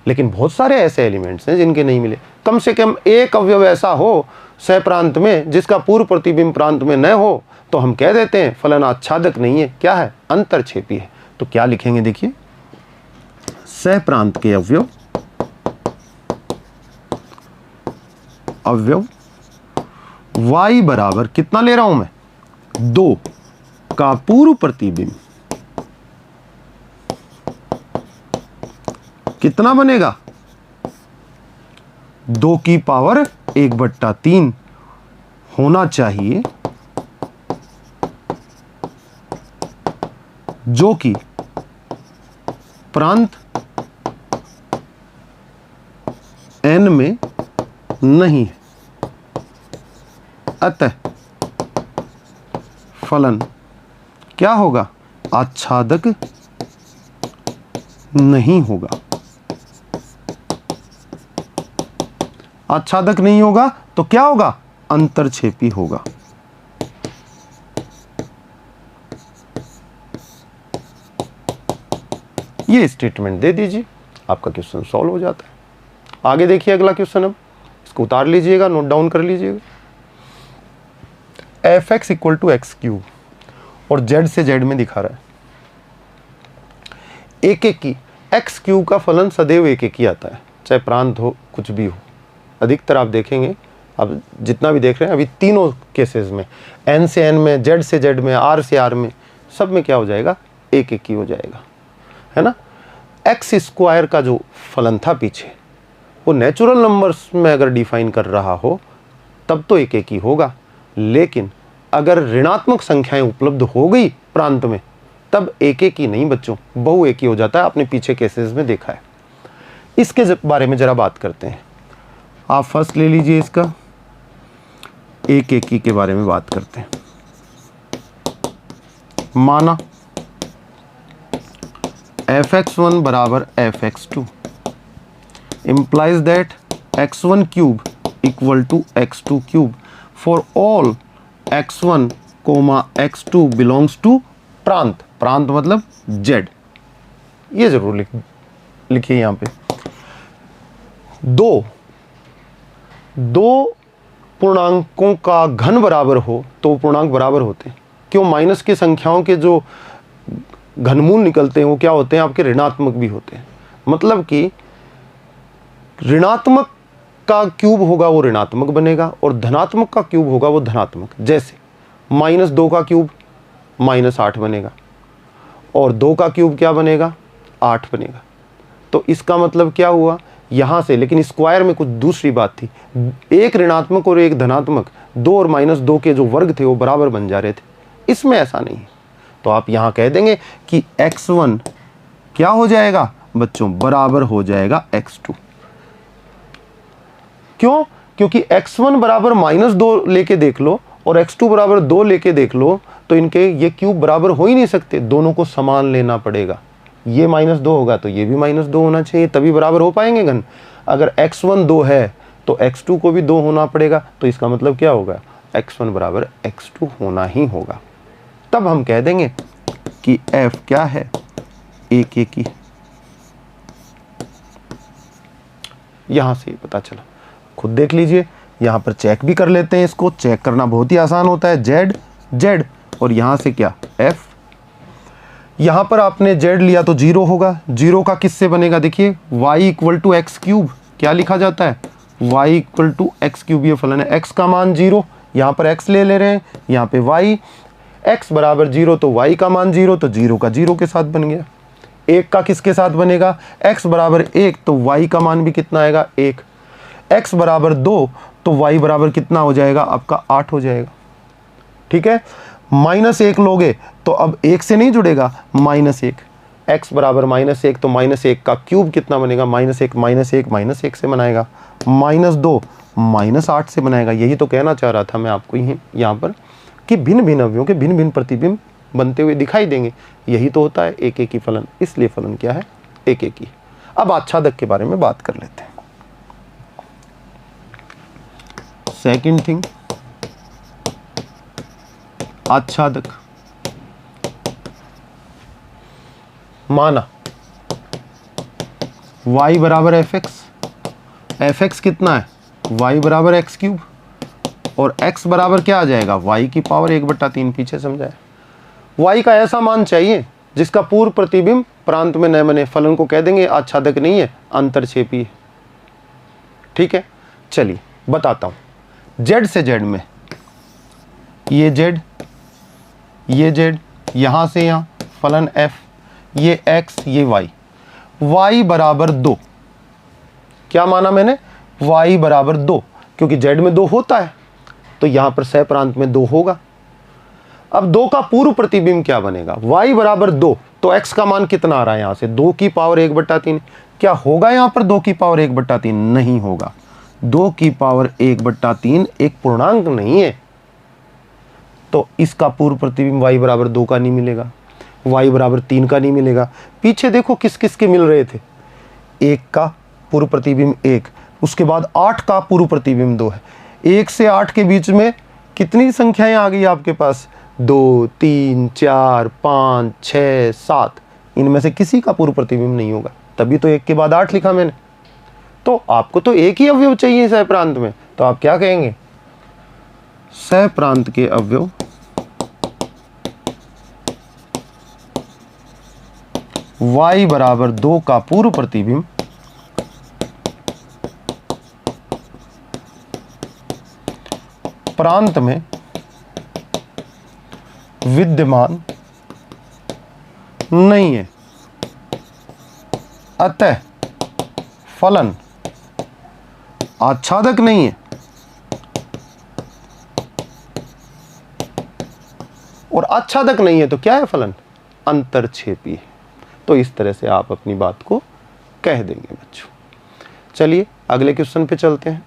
लेकिन बहुत सारे ऐसे एलिमेंट्स हैं जिनके नहीं मिले। कम से कम एक अवयव ऐसा हो सह प्रांत में जिसका पूर्व प्रतिबिंब प्रांत में न हो, तो हम कह देते हैं फलन आच्छादक नहीं है। क्या है, अंतरक्षेपी है। तो क्या लिखेंगे, देखिए सह प्रांत के अवयव y बराबर कितना ले रहा हूं मैं, 2 का पूर्व प्रतिबिंब कितना बनेगा, 2 की पावर 1/3 होना चाहिए, जो कि प्रांत n में नहीं है। अतः फलन क्या होगा, आच्छादक नहीं होगा। आच्छादक नहीं होगा तो क्या होगा, अंतरछेपी होगा। ये स्टेटमेंट दे दीजिए, आपका क्वेश्चन सॉल्व हो जाता है। आगे देखिए अगला क्वेश्चन, अब इसको उतार लीजिएगा, नोट डाउन कर लीजिएगा। F X equal to X cube और जेड से जेड में दिखा रहा है, एक एक की एक्स क्यूब का फलन सदैव एक एक ही आता है, चाहे प्रांत हो कुछ भी हो। अधिकतर आप देखेंगे, अब जितना भी देख रहे हैं अभी तीनों केसेस में, एन से एन में, जेड से जेड में, आर से आर में, सब में क्या हो जाएगा, एक एक ही हो जाएगा, है ना। एक्स स्क्वायर का जो फलन था पीछे, वो नेचुरल नंबर्स में अगर डिफाइन कर रहा हो तब तो एक एक ही होगा, लेकिन अगर ऋणात्मक संख्याएं उपलब्ध हो गई प्रांत में तब एक एक ही नहीं बच्चों, बहु एक ही हो जाता है। आपने पीछे केसेस में देखा है। इसके बारे में जरा बात करते हैं। आप फर्स्ट ले लीजिए इसका, एक एक ही के बारे में बात करते हैं। माना fx1 बराबर fx2 implies that x1 cube equal to x2 cube for all x1, x2 belongs to प्रांत। प्रांत मतलब z। ये जरूर लिखिए यहां पे। दो पूर्णांकों का घन बराबर हो तो पूर्णांक बराबर होते हैं। क्यों, माइनस की संख्याओं के जो घनमूल निकलते हैं वो क्या होते हैं, आपके ऋणात्मक भी होते हैं। मतलब कि ऋणात्मक का क्यूब होगा वो ऋणात्मक बनेगा और धनात्मक का क्यूब होगा वो धनात्मक। जैसे -2 का क्यूब -8 बनेगा और 2 का क्यूब क्या बनेगा, 8 बनेगा। तो इसका मतलब क्या हुआ यहाँ से, लेकिन स्क्वायर में कुछ दूसरी बात थी। एक ऋणात्मक और एक धनात्मक, 2 और -2 के जो वर्ग थे वो बराबर बन जा रहे थे। इसमें ऐसा नहीं है। तो आप यहाँ कह देंगे कि x1 क्या हो जाएगा बच्चों, बराबर हो जाएगा x2। क्यों, क्योंकि x1 बराबर -2 लेके देख लो और x2 बराबर 2 लेके देख लो तो इनके ये क्यूब बराबर हो ही नहीं सकते, दोनों को समान लेना पड़ेगा। ये -2 होगा तो ये भी -2 होना चाहिए, तभी बराबर हो पाएंगे घन। अगर x1 2 है तो x2 को भी 2 होना पड़ेगा। तो इसका मतलब क्या होगा, x1 बराबर x2 होना ही होगा। तब हम कह देंगे कि f क्या है, एक एक ही। यहां से पता चला, खुद देख लीजिए। यहां पर चेक भी कर लेते हैं, इसको चेक करना बहुत ही आसान होता है। z और यहां से क्या f। यहां पर आपने z लिया तो 0 होगा। 0 का किससे बनेगा, देखिए y equal to X cube. क्या लिखा जाता है, y equal to X cube. ये फलन है, x का मान 0, यहां पर x ले ले रहे हैं, यहां पे y। x बराबर 0 तो y का मान 0, तो 0 का 0 के साथ बन गया। 1 का किसके साथ बनेगा, x बराबर 1 तो y का मान भी कितना आएगा, 1। x बराबर 2 तो y बराबर कितना हो जाएगा, आपका 8 हो जाएगा। ठीक है, -1 लोगे तो अब 1 से नहीं जुड़ेगा, -1। x बराबर -1 तो -1 का क्यूब कितना बनेगा, -1 से बनाएगा। -2 -8 से बनाएगा। यही तो कहना चाह रहा था मैं आपको यहाँ पर कि भिन्न भिन्न अवयवों के भिन्न भिन्न प्रतिबिंब बनते हुए दिखाई देंगे। यही तो होता है एक एक ही फलन, इसलिए फलन क्या है, एक एक ही। अब आच्छादक के बारे में बात कर लेते हैं। सेकंड थिंग, आच्छादक। माना y बराबर fx कितना है, y बराबर x क्यूब और x बराबर क्या आ जाएगा, y की पावर 1/3। पीछे समझाया, y का ऐसा मान चाहिए जिसका पूर्व प्रतिबिंब प्रांत में न बने, फलन को कह देंगे आच्छादक नहीं है, अंतरछेपी है। ठीक है, चलिए बताता हूं। जेड से जेड में, ये जेड, ये जेड, यहां से यहां फलन एफ, ये एक्स, ये वाई, वाई बराबर 2। क्या माना मैंने? वाई बराबर 2, क्योंकि जेड में 2 होता है तो यहां पर सह प्रांत में 2 होगा। अब 2 का पूर्व प्रतिबिंब क्या बनेगा? y बराबर 2, तो x का मान कितना आ रहा है यहां से? 2 की पावर 1/3। क्या होगा यहां पर 2 की पावर 1/3? नहीं होगा। 2 की पावर 1/3 एक पूर्णांक नहीं है, तो इसका पूर्व प्रतिबिंब y बराबर 2 का नहीं मिलेगा, y बराबर 3 का नहीं मिलेगा। पीछे देखो किस किस के मिल रहे थे। 1 का पूर्व प्रतिबिंब 1, उसके बाद 8 का पूर्व प्रतिबिंब 2 है। 1 से 8 के बीच में कितनी संख्याएं आ गई आपके पास? 2, 3, 4, 5, 6, 7। इनमें से किसी का पूर्व प्रतिबिंब नहीं होगा, तभी तो 1 के बाद 8 लिखा मैंने। तो आपको तो एक ही अवयव चाहिए सह प्रांत में, तो आप क्या कहेंगे? सह प्रांत के अवयव y बराबर 2 का पूर्व प्रतिबिंब प्रांत में विद्यमान नहीं है, अतः फलन आच्छादक नहीं है और आच्छादक नहीं है तो क्या है फलन? अंतरछेपी है। तो इस तरह से आप अपनी बात को कह देंगे बच्चों। चलिए अगले क्वेश्चन पे चलते हैं।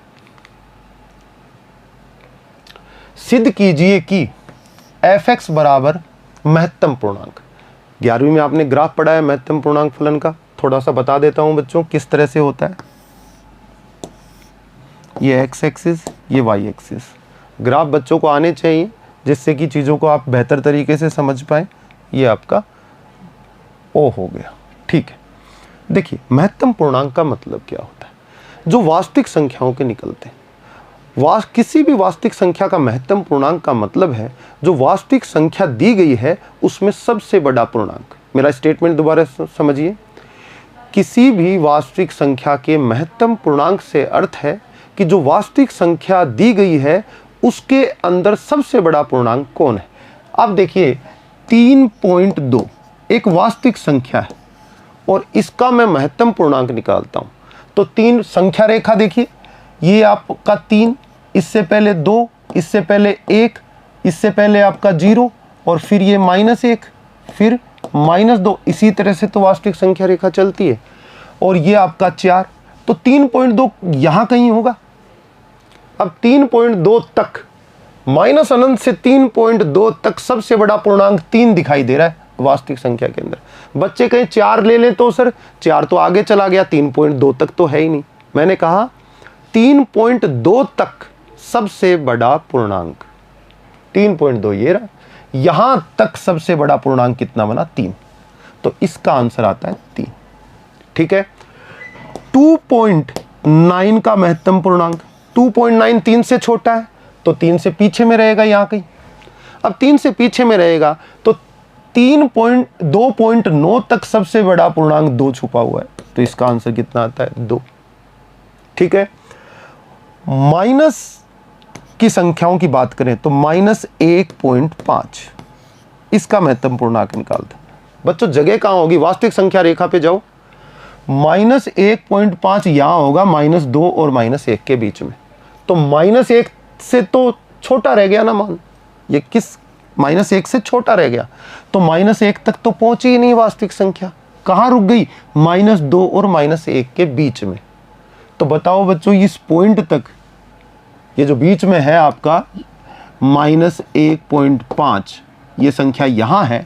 सिद्ध कीजिए कि f(x) बराबर महत्तम पूर्णांक। 11वीं में आपने ग्राफ पढ़ा है महत्तम पूर्णांक फलन का, थोड़ा सा बता देता हूं बच्चों किस तरह से होता है। ये x एक्सिस, ये y एक्सिस। ग्राफ बच्चों को आने चाहिए जिससे कि चीज़ों को आप बेहतर तरीके से समझ पाए। ये आपका ओ हो गया। ठीक है, देखिए महत्तम पूर्णांक का मतलब क्या होता है? जो वास्तविक संख्याओं के निकलते हैं। किसी भी वास्तविक संख्या का महत्तम पूर्णांक का मतलब है जो वास्तविक संख्या दी गई है उसमें सबसे बड़ा पूर्णांक। मेरा स्टेटमेंट दोबारा समझिए। किसी भी वास्तविक संख्या के महत्तम पूर्णांक से अर्थ है कि जो वास्तविक संख्या दी गई है उसके अंदर सबसे बड़ा पूर्णांक कौन है। अब देखिए 3.2 एक वास्तविक संख्या है और इसका मैं महत्तम पूर्णांक निकालता हूं। तो 3 संख्या रेखा देखिए, ये आपका 3, इससे पहले 2, इससे पहले 1, इससे पहले आपका 0 और फिर ये -1, फिर -2। इसी तरह से तो वास्तविक संख्या रेखा चलती है। और ये आपका 4, तो 3.2 यहां कहीं होगा। अब 3.2 तक, माइनस अनंत से 3.2 तक सबसे बड़ा पूर्णांक 3 दिखाई दे रहा है वास्तविक संख्या के अंदर। बच्चे कहीं 4 ले लें तो सर 4 तो आगे चला गया, 3.2 तक तो है ही नहीं। मैंने कहा 3.2 तक सबसे बड़ा पूर्णांक 3.2 ये रहा। यहां तक सबसे बड़ा पूर्णांक कितना बना? 3। तो इसका आंसर आता है 3। ठीक है। 2.9 का महत्तम पूर्णांक, 2.9 3 से छोटा है तो 3 से पीछे में रहेगा यहां कहीं। अब 3 से पीछे में रहेगा तो 2.9 तक सबसे बड़ा पूर्णांक 2 छुपा हुआ है, तो इसका आंसर कितना आता है? 2। ठीक है। माइनस की संख्याओं की बात करें तो -1.5 इसका महत्तम पूर्णांक निकालते हैं। बच्चों जगह कहां होगी? वास्तविक संख्या रेखा पे जाओ। -1.5 यहां होगा -2 और -1 के बीच में। तो -1 से तो छोटा रह गया ना मान, ये किस -1 से छोटा रह गया, तो -1 तक तो पहुंची ही नहीं वास्तविक संख्या। कहां रुक गई? -2 और -1 के बीच में। तो बताओ बच्चों इस पॉइंट तक, ये जो बीच में है आपका -1.5, ये संख्या यहां है,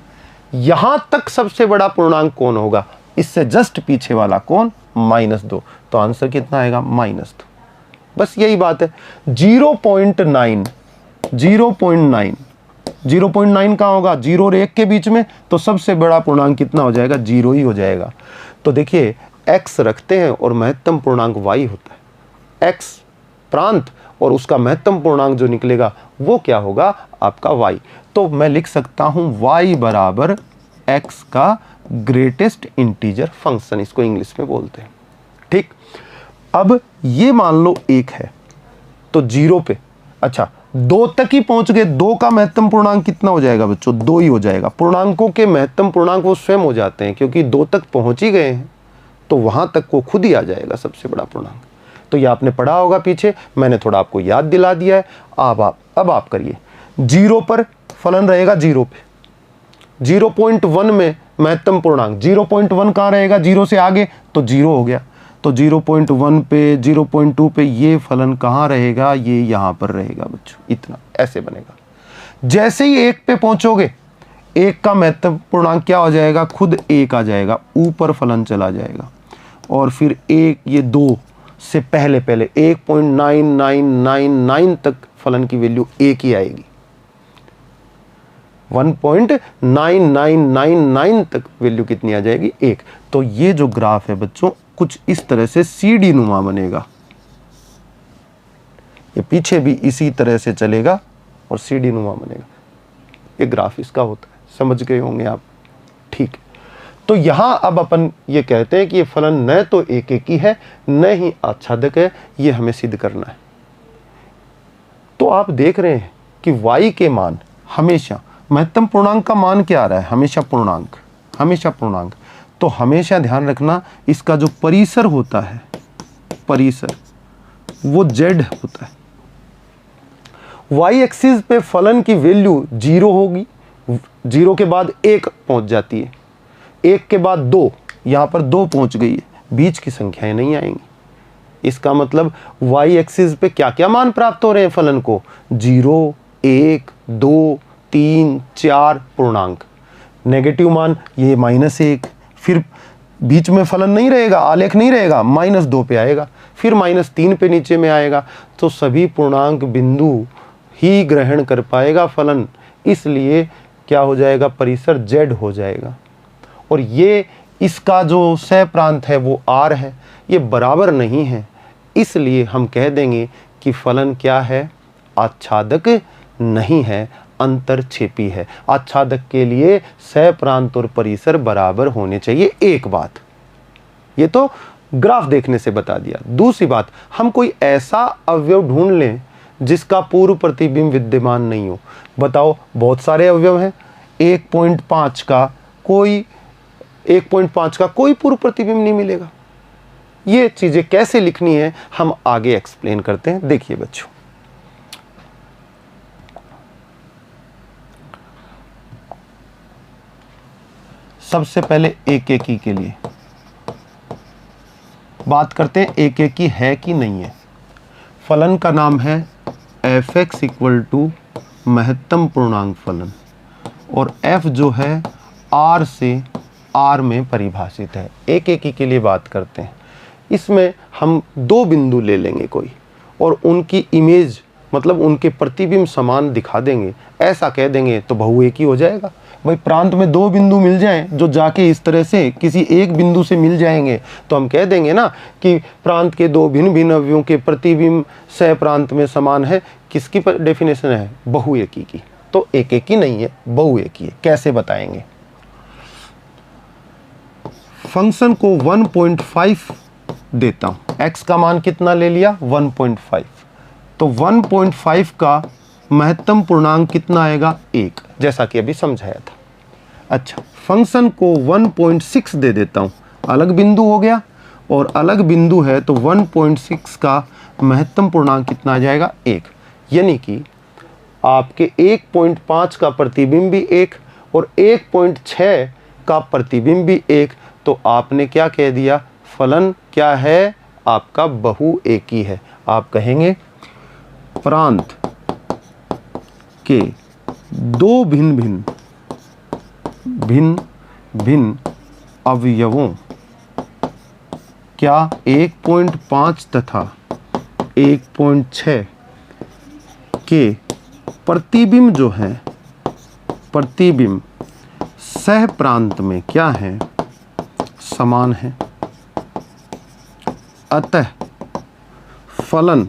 यहां तक सबसे बड़ा पूर्णांक कौन होगा? इससे जस्ट पीछे वाला कौन? -2। तो आंसर कितना आएगा? -2। बस यही बात है। 0.9 कहां होगा? 0 और 1 के बीच में, तो सबसे बड़ा पूर्णांक कितना हो जाएगा? 0 ही हो जाएगा। तो देखिए x रखते हैं और महत्तम पूर्णांक y होता है। x प्रांत और उसका महत्तम पूर्णांक जो निकलेगा वो क्या होगा? आपका y। तो मैं लिख सकता हूं y बराबर x का ग्रेटेस्ट इंटीजर फंक्शन, इसको इंग्लिश में बोलते हैं। ठीक, अब ये मान लो 1 है तो 0 पे, अच्छा 2 तक ही पहुंच गए, 2 का महत्तम पूर्णांक कितना हो जाएगा बच्चों? 2 ही हो जाएगा। पूर्णांकों के महत्तम पूर्णांक वो स्वयं हो जाते हैं, क्योंकि 2 तक पहुंच ही गए हैं तो वहां तक वो खुद ही आ जाएगा सबसे बड़ा पूर्णांक। तो ये आपने पढ़ा होगा पीछे, मैंने थोड़ा आपको याद दिला दिया है। अब आप करिए, 0 पर फलन रहेगा 0 पे, 0.1 में महत्तम पूर्णांक, 0.1 कहाँ रहेगा? 0 से आगे तो 0 हो गया, तो 0.1 पे 0.2 पे ये फलन कहाँ रहेगा? ये यहाँ पर रहेगा बच्चों, इतना ऐसे बनेगा। जैसे ही 1 पे पहुंचोगे, 1 का महत्तम पूर्णांक क्या हो जाएगा? खुद 1 आ जाएगा, ऊपर फलन चला जाएगा, और फिर 1 ये 2 से पहले 1.9999 तक फलन की वैल्यू 1 ही आएगी, 1.9999 तक वैल्यू कितनी आ जाएगी? 1। तो ये जो ग्राफ है बच्चों कुछ इस तरह से सीढ़ी नुमा बनेगा, ये पीछे भी इसी तरह से चलेगा और सीढ़ी नुमा बनेगा। ये ग्राफ इसका होता है, समझ गए होंगे आप। ठीक है, तो यहां अब अपन ये कहते हैं कि ये फलन न तो एक ही है न ही आच्छादक है, ये हमें सिद्ध करना है। तो आप देख रहे हैं कि y के मान हमेशा, महत्तम पूर्णांक का मान क्या आ रहा है? हमेशा पूर्णांक, हमेशा पूर्णांक। तो हमेशा ध्यान रखना, इसका जो परिसर होता है, परिसर वो z होता है। y एक्सिस पे फलन की वैल्यू 0 होगी, 0 के बाद 1 पहुंच जाती है, 1 के बाद 2, यहां पर 2 पहुंच गई है, बीच की संख्याएं नहीं आएंगी। इसका मतलब y एक्सिस पे क्या क्या मान प्राप्त हो रहे हैं फलन को? 0, 1, 2, 3, 4 पूर्णांक। नेगेटिव मान ये -1, फिर बीच में फलन नहीं रहेगा, आलेख नहीं रहेगा, -2 पे आएगा, फिर -3 पे नीचे में आएगा। तो सभी पूर्णांक बिंदु ही ग्रहण कर पाएगा फलन, इसलिए क्या हो जाएगा? परिसर z हो जाएगा। और ये इसका जो सह प्रांत है वो r है, ये बराबर नहीं है, इसलिए हम कह देंगे कि फलन क्या है? आच्छादक नहीं है, अंतरछेपी है। आच्छादक के लिए सह प्रांत और परिसर बराबर होने चाहिए। एक बात, ये तो ग्राफ देखने से बता दिया। दूसरी बात, हम कोई ऐसा अवयव ढूंढ लें जिसका पूर्व प्रतिबिंब विद्यमान नहीं हो। बताओ, बहुत सारे अवयव हैं, 1.5 का कोई 1.5 का कोई पूर्व प्रतिबिंब नहीं मिलेगा। ये चीजें कैसे लिखनी है हम आगे एक्सप्लेन करते हैं। देखिए बच्चों, सबसे पहले एक एकी के लिए बात करते हैं, एक एकी है कि नहीं है। फलन का नाम है f(x) = महत्तम पूर्णांक फलन, और f जो है r से r में परिभाषित है। एक एकी के लिए बात करते हैं, इसमें हम 2 बिंदु ले लेंगे कोई, और उनकी इमेज मतलब उनके प्रतिबिंब समान दिखा देंगे, ऐसा कह देंगे तो बहुएकी हो जाएगा। भाई प्रांत में 2 बिंदु मिल जाएं जो जाके इस तरह से किसी एक बिंदु से मिल जाएंगे, तो हम कह देंगे ना कि प्रांत के 2 भिन्न भिन्न अवयवों के प्रतिबिंब सह प्रांत में समान है। किसकी डेफिनेशन है? बहुएकी की। तो एक एकी नहीं है, बहुएकी है। कैसे बताएंगे? फंक्शन को 1.5 देता हूं, x का मान कितना ले लिया? 1.5। तो 1.5 का महत्तम पूर्णांक कितना आएगा? 1, जैसा कि अभी समझाया था। अच्छा, फंक्शन को 1.6 दे देता हूं, अलग बिंदु हो गया और अलग बिंदु है, तो 1.6 का महत्तम पूर्णांक कितना आ जाएगा? 1। यानी कि आपके 1.5 का प्रतिबिंब भी 1 और 1.6 का प्रतिबिंब भी 1। तो आपने क्या कह दिया? फलन क्या है? आपका बहुएकी है। आप कहेंगे प्रांत के 2 भिन्न भिन्न अवयवों क्या 1.5 तथा 1.6 के प्रतिबिंब जो है, प्रतिबिंब सह प्रांत में क्या है? समान है। अतः फलन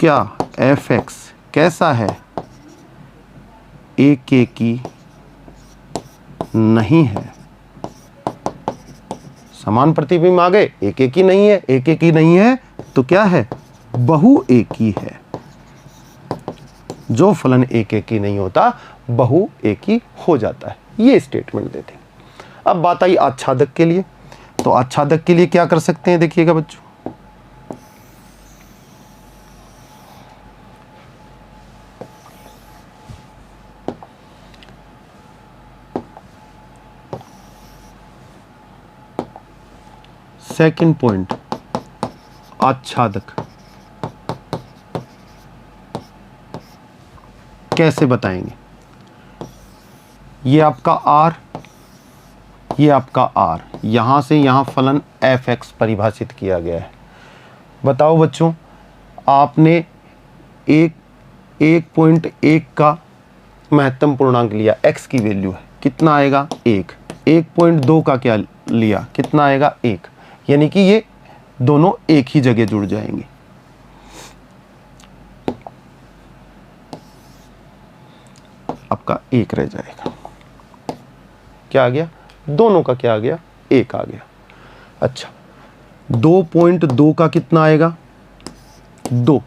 क्या f(x) कैसा है? एक एकी नहीं है। समान प्रतिबिंब आ गए, एक एक ही नहीं है, एक एक ही नहीं है तो क्या है, बहु एकी है। जो फलन एक एक ही नहीं होता बहु एकी हो जाता है। ये स्टेटमेंट देते हैं। अब बात आई आच्छादक के लिए। तो आच्छादक के लिए क्या कर सकते हैं, देखिएगा बच्चों, सेकंड पॉइंट, आच्छादक कैसे बताएंगे। ये आपका R, ये आपका R, यहां से यहां फलन fx परिभाषित किया गया है। बताओ बच्चों, आपने 1.1 का महत्तम पूर्णांक लिया, x की वैल्यू है, कितना आएगा 1। 1.2 का क्या लिया, कितना आएगा 1। यानी कि ये दोनों एक ही जगह जुड़ जाएंगे। आपका 1 रह जाएगा। क्या आ गया, दोनों का क्या आ गया, 1 आ गया। अच्छा, 2.2 का कितना आएगा 2,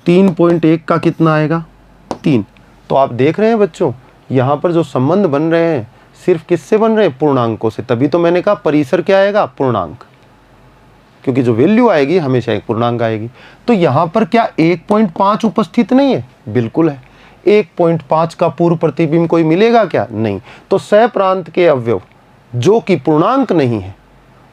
3.1 का कितना आएगा 3। तो आप देख रहे हैं बच्चों, यहां पर जो संबंध बन रहे हैं सिर्फ किससे बन रहे हैं, पूर्णांकों से। तभी तो मैंने कहा परिसर क्या आएगा, पूर्णांक, क्योंकि जो वैल्यू आएगी हमेशा एक पूर्णांक आएगी। तो यहां पर क्या 1.5 उपस्थित नहीं है, बिल्कुल है। 1.5 का पूर्व प्रतिबिंब कोई मिलेगा क्या, नहीं। तो सह प्रांत के अवयव जो कि पूर्णांक नहीं है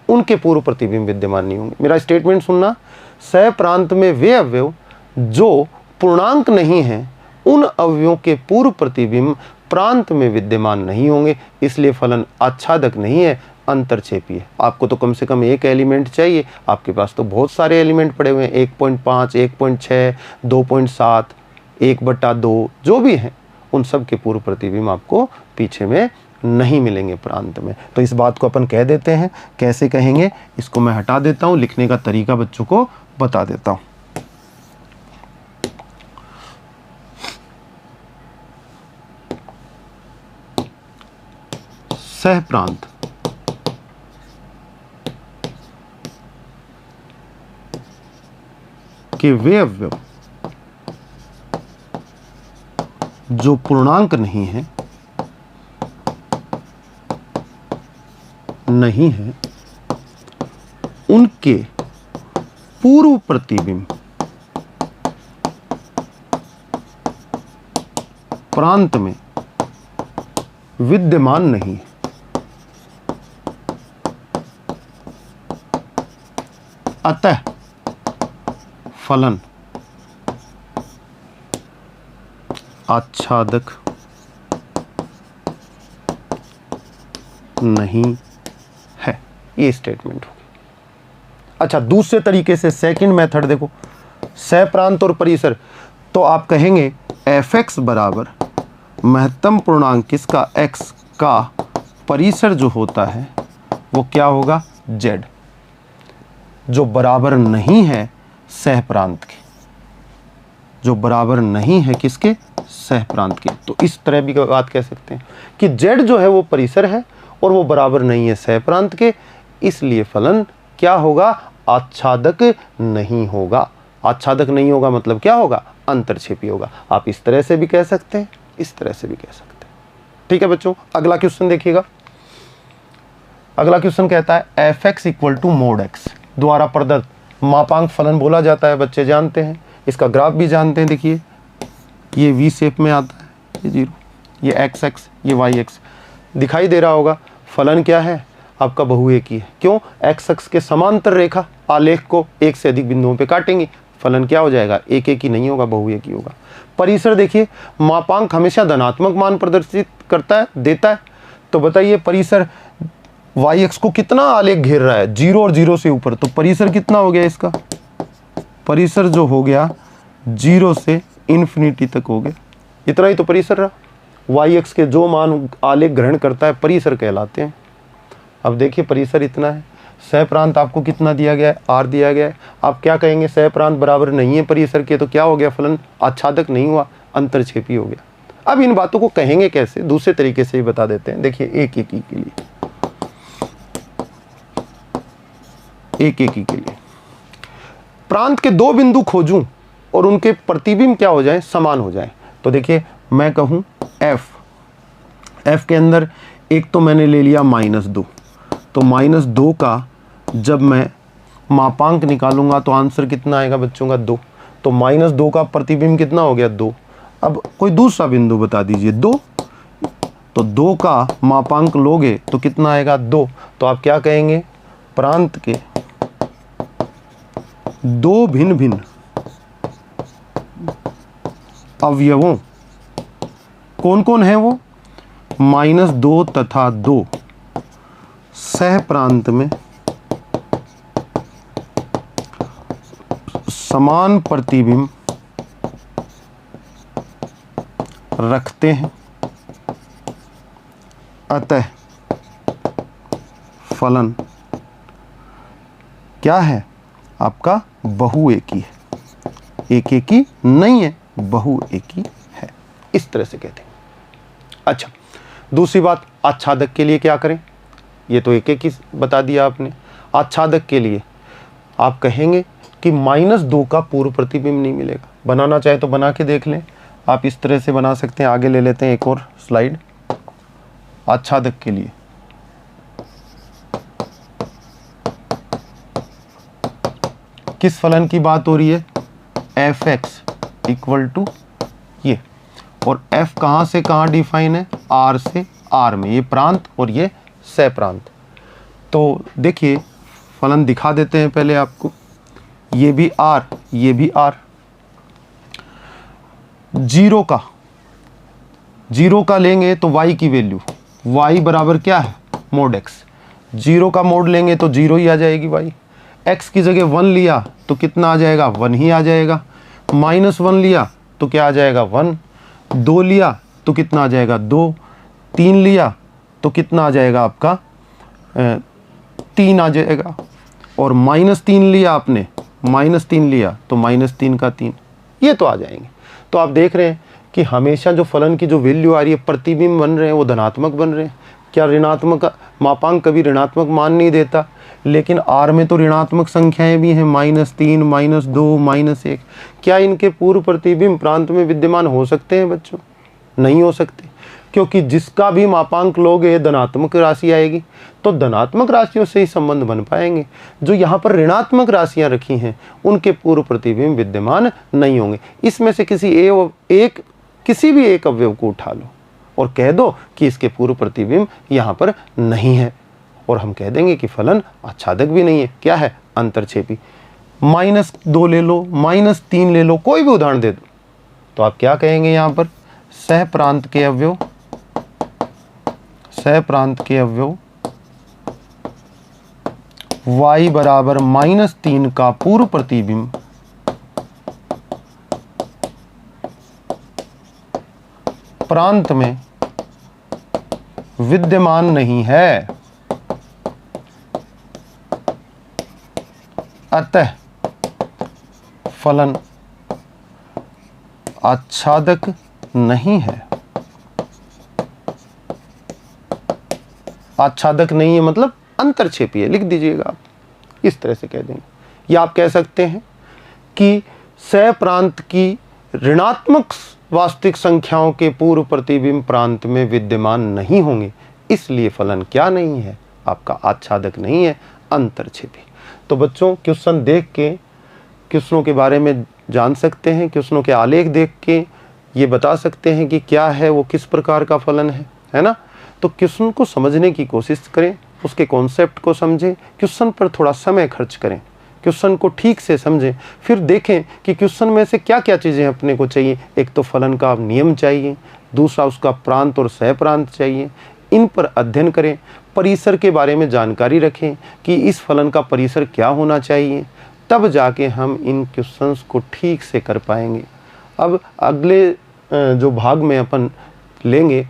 उनके पूर्व प्रतिबिंब विद्यमान नहीं होंगे। मेरा स्टेटमेंट सुनना, सह प्रांत में वे अवयव जो पूर्णांक नहीं है उन अवयवों के पूर्व प्रतिबिंब प्रांत में विद्यमान नहीं होंगे, इसलिए फलन आच्छादक नहीं है, अंतरछेपी है। आपको तो कम से कम एक एलिमेंट चाहिए, आपके पास तो बहुत सारे एलिमेंट पड़े हुए हैं, 1.5, 1.6, 2.7, 1/2 जो भी हैं, उन सब के पूर्व प्रतिबिंब आपको पीछे में नहीं मिलेंगे प्रांत में। तो इस बात को अपन कह देते हैं। कैसे कहेंगे, इसको मैं हटा देता हूं, लिखने का तरीका बच्चों को बता देता हूं। सह प्रांत के वे अवयव जो पूर्णांक नहीं है उनके पूर्व प्रतिबिंब प्रांत में विद्यमान नहीं है। अतः फलन आच्छादक नहीं है। ये स्टेटमेंट होगी। अच्छा, दूसरे तरीके से सेकंड मेथड देखो, सह प्रांत और परिसर। तो आप कहेंगे fx बराबर महत्तम पूर्णांक किसका, x का परिसर जो होता है वो क्या होगा, z, जो बराबर नहीं है सह प्रांत के, जो बराबर नहीं है किसके, सह प्रांत के। तो इस तरह भी बात कह सकते हैं कि z जो है वो परिसर है और वो बराबर नहीं है सह प्रांत के, इसलिए फलन क्या होगा, आच्छादक नहीं होगा। आच्छादक नहीं होगा मतलब क्या होगा, अंतरछेपी होगा। आप इस तरह से भी कह सकते हैं, इस तरह से भी कह सकते हैं। ठीक है बच्चों, अगला क्वेश्चन देखिएगा। अगला क्वेश्चन कहता है fx = mod x द्वारा प्रदत्त मापांक फलन बोला जाता है। बच्चे जानते हैं, इसका ग्राफ भी जानते हैं। देखिए ये v शेप में आता है, ये 0, ये x, ये y दिखाई दे रहा होगा। फलन क्या है आपका, बहुएकी है। क्यों, x अक्ष के समांतर रेखा आलेख को एक से अधिक बिंदुओं पे काटेंगे, फलन क्या हो जाएगा, एक ही नहीं होगा, बहुएकी होगा। परिसर देखिए, मापांक हमेशा धनात्मक मान प्रदर्शित करता है, देता है। तो बताइए परिसर y अक्ष को कितना आलेख घेर रहा है, 0 और 0 से ऊपर, तो परिसर कितना हो गया इसका, परिसर जो हो गया 0 से इन्फिनिटी तक हो गया। इतना ही तो परिसर रहा। y अक्ष के जो मान आलेख ग्रहण करता है परिसर कहलाते हैं। अब देखिए परिसर इतना है, सह प्रांत आपको कितना दिया गया है, r दिया गया है। आप क्या कहेंगे, सह प्रांत बराबर नहीं है परिसर के, तो क्या हो गया, फलन आच्छादक नहीं हुआ, अंतरछेपी हो गया। अब इन बातों को कहेंगे कैसे, दूसरे तरीके से ही बता देते हैं। देखिए एक एक के लिए, एक एक के लिए प्रांत के दो बिंदु खोजूं और उनके प्रतिबिंब क्या हो जाए, समान हो जाए। तो देखिए मैं कहूं f के अंदर एक तो मैंने ले लिया -2, तो -2 का जब मैं मापांक निकालूंगा तो आंसर कितना आएगा बच्चों का 2। तो -2 का प्रतिबिंब कितना हो गया 2। अब कोई दूसरा बिंदु बता दीजिए 2, तो 2 का मापांक लोगे तो कितना आएगा 2। तो आप क्या कहेंगे, प्रांत के दो भिन्न भिन्न अवयवों, कौन कौन है वो, -2 तथा 2 सह प्रांत में समान प्रतिबिंब रखते हैं, अतः फलन क्या है आपका, बहुएकी है, एक एकी नहीं है, बहुएकी है। इस तरह से कहते हैं। अच्छा, दूसरी बात, आच्छादक के लिए क्या करें, ये तो एक एक ही बता दिया आपने। आच्छादक के लिए आप कहेंगे कि -2 का पूर्व प्रतिबिंब नहीं मिलेगा। बनाना चाहे तो बना के देख लें, आप इस तरह से बना सकते हैं। आगे ले लेते हैं एक और स्लाइड। आच्छादक के लिए किस फलन की बात हो रही है, f(x) इक्वल टू ये, और f कहाँ से कहाँ डिफाइन है, r से r में, ये प्रांत और ये सह प्रांत। तो देखिए फलन दिखा देते हैं पहले आपको, ये भी r, ये भी r। 0 का लेंगे तो y की वैल्यू, y बराबर क्या है, mod x। 0 का मोड लेंगे तो 0 ही आ जाएगी y। x की जगह 1 लिया तो कितना आ जाएगा, 1 ही आ जाएगा। -1 लिया तो क्या आ जाएगा 1। 2 लिया तो कितना आ जाएगा 2। 3 लिया तो कितना आ जाएगा आपका 3 आ जाएगा। और -3 लिया आपने, -3 लिया तो -3 का 3, ये तो आ जाएंगे। तो आप देख रहे हैं कि हमेशा जो फलन की जो वैल्यू आ रही है, प्रतिबिंब बन रहे हैं, वो धनात्मक बन रहे हैं। क्या ऋणात्मक मापांक कभी ऋणात्मक मान नहीं देता, लेकिन r में तो ऋणात्मक संख्याएं भी हैं, -3, -2, -1। क्या इनके पूर्व प्रतिबिंब प्रांत में विद्यमान हो सकते हैं बच्चों, नहीं हो सकते, क्योंकि जिसका भी मापांक लोगे धनात्मक राशि आएगी, तो धनात्मक राशियों से ही संबंध बन पाएंगे। जो यहाँ पर ऋणात्मक राशियाँ रखी हैं उनके पूर्व प्रतिबिंब विद्यमान नहीं होंगे। इसमें से किसी भी एक अवयव को उठा लो और कह दो कि इसके पूर्व प्रतिबिंब यहाँ पर नहीं है, और हम कह देंगे कि फलन आच्छादक भी नहीं है, क्या है, अंतरछेपी। -2 ले लो, -3 ले लो, कोई भी उदाहरण दे दो, तो आप क्या कहेंगे यहाँ पर, सह प्रांत के अवयव y बराबर -3 का पूर्व प्रतिबिंब प्रांत में विद्यमान नहीं है, अतः फलन आच्छादक नहीं है। आच्छादक नहीं है मतलब अंतरछेपी है, लिख दीजिएगा आप, इस तरह से कह देंगे। या आप कह सकते हैं कि सह प्रांत की ऋणात्मक वास्तविक संख्याओं के पूर्व प्रतिबिंब प्रांत में विद्यमान नहीं होंगे, इसलिए फलन क्या नहीं है, आपका आच्छादक नहीं है, अंतरछेपी। तो बच्चों क्वेश्चन देख के क्वेश्चनों के बारे में जान सकते हैं, क्वेश्चनों के आलेख देख के ये बता सकते हैं कि क्या है वो, किस प्रकार का फलन है ना। तो क्वेश्चन को समझने की कोशिश करें, उसके कॉन्सेप्ट को समझें, क्वेश्चन पर थोड़ा समय खर्च करें, क्वेश्चन को ठीक से समझें, फिर देखें कि क्वेश्चन में से क्या क्या चीज़ें अपने को चाहिए। एक तो फलन का नियम चाहिए, दूसरा उसका प्रांत और सह प्रांत चाहिए, इन पर अध्ययन करें। परिसर के बारे में जानकारी रखें कि इस फलन का परिसर क्या होना चाहिए, तब जाके हम इन क्वेश्चंस को ठीक से कर पाएंगे। अब अगले जो भाग में अपन लेंगे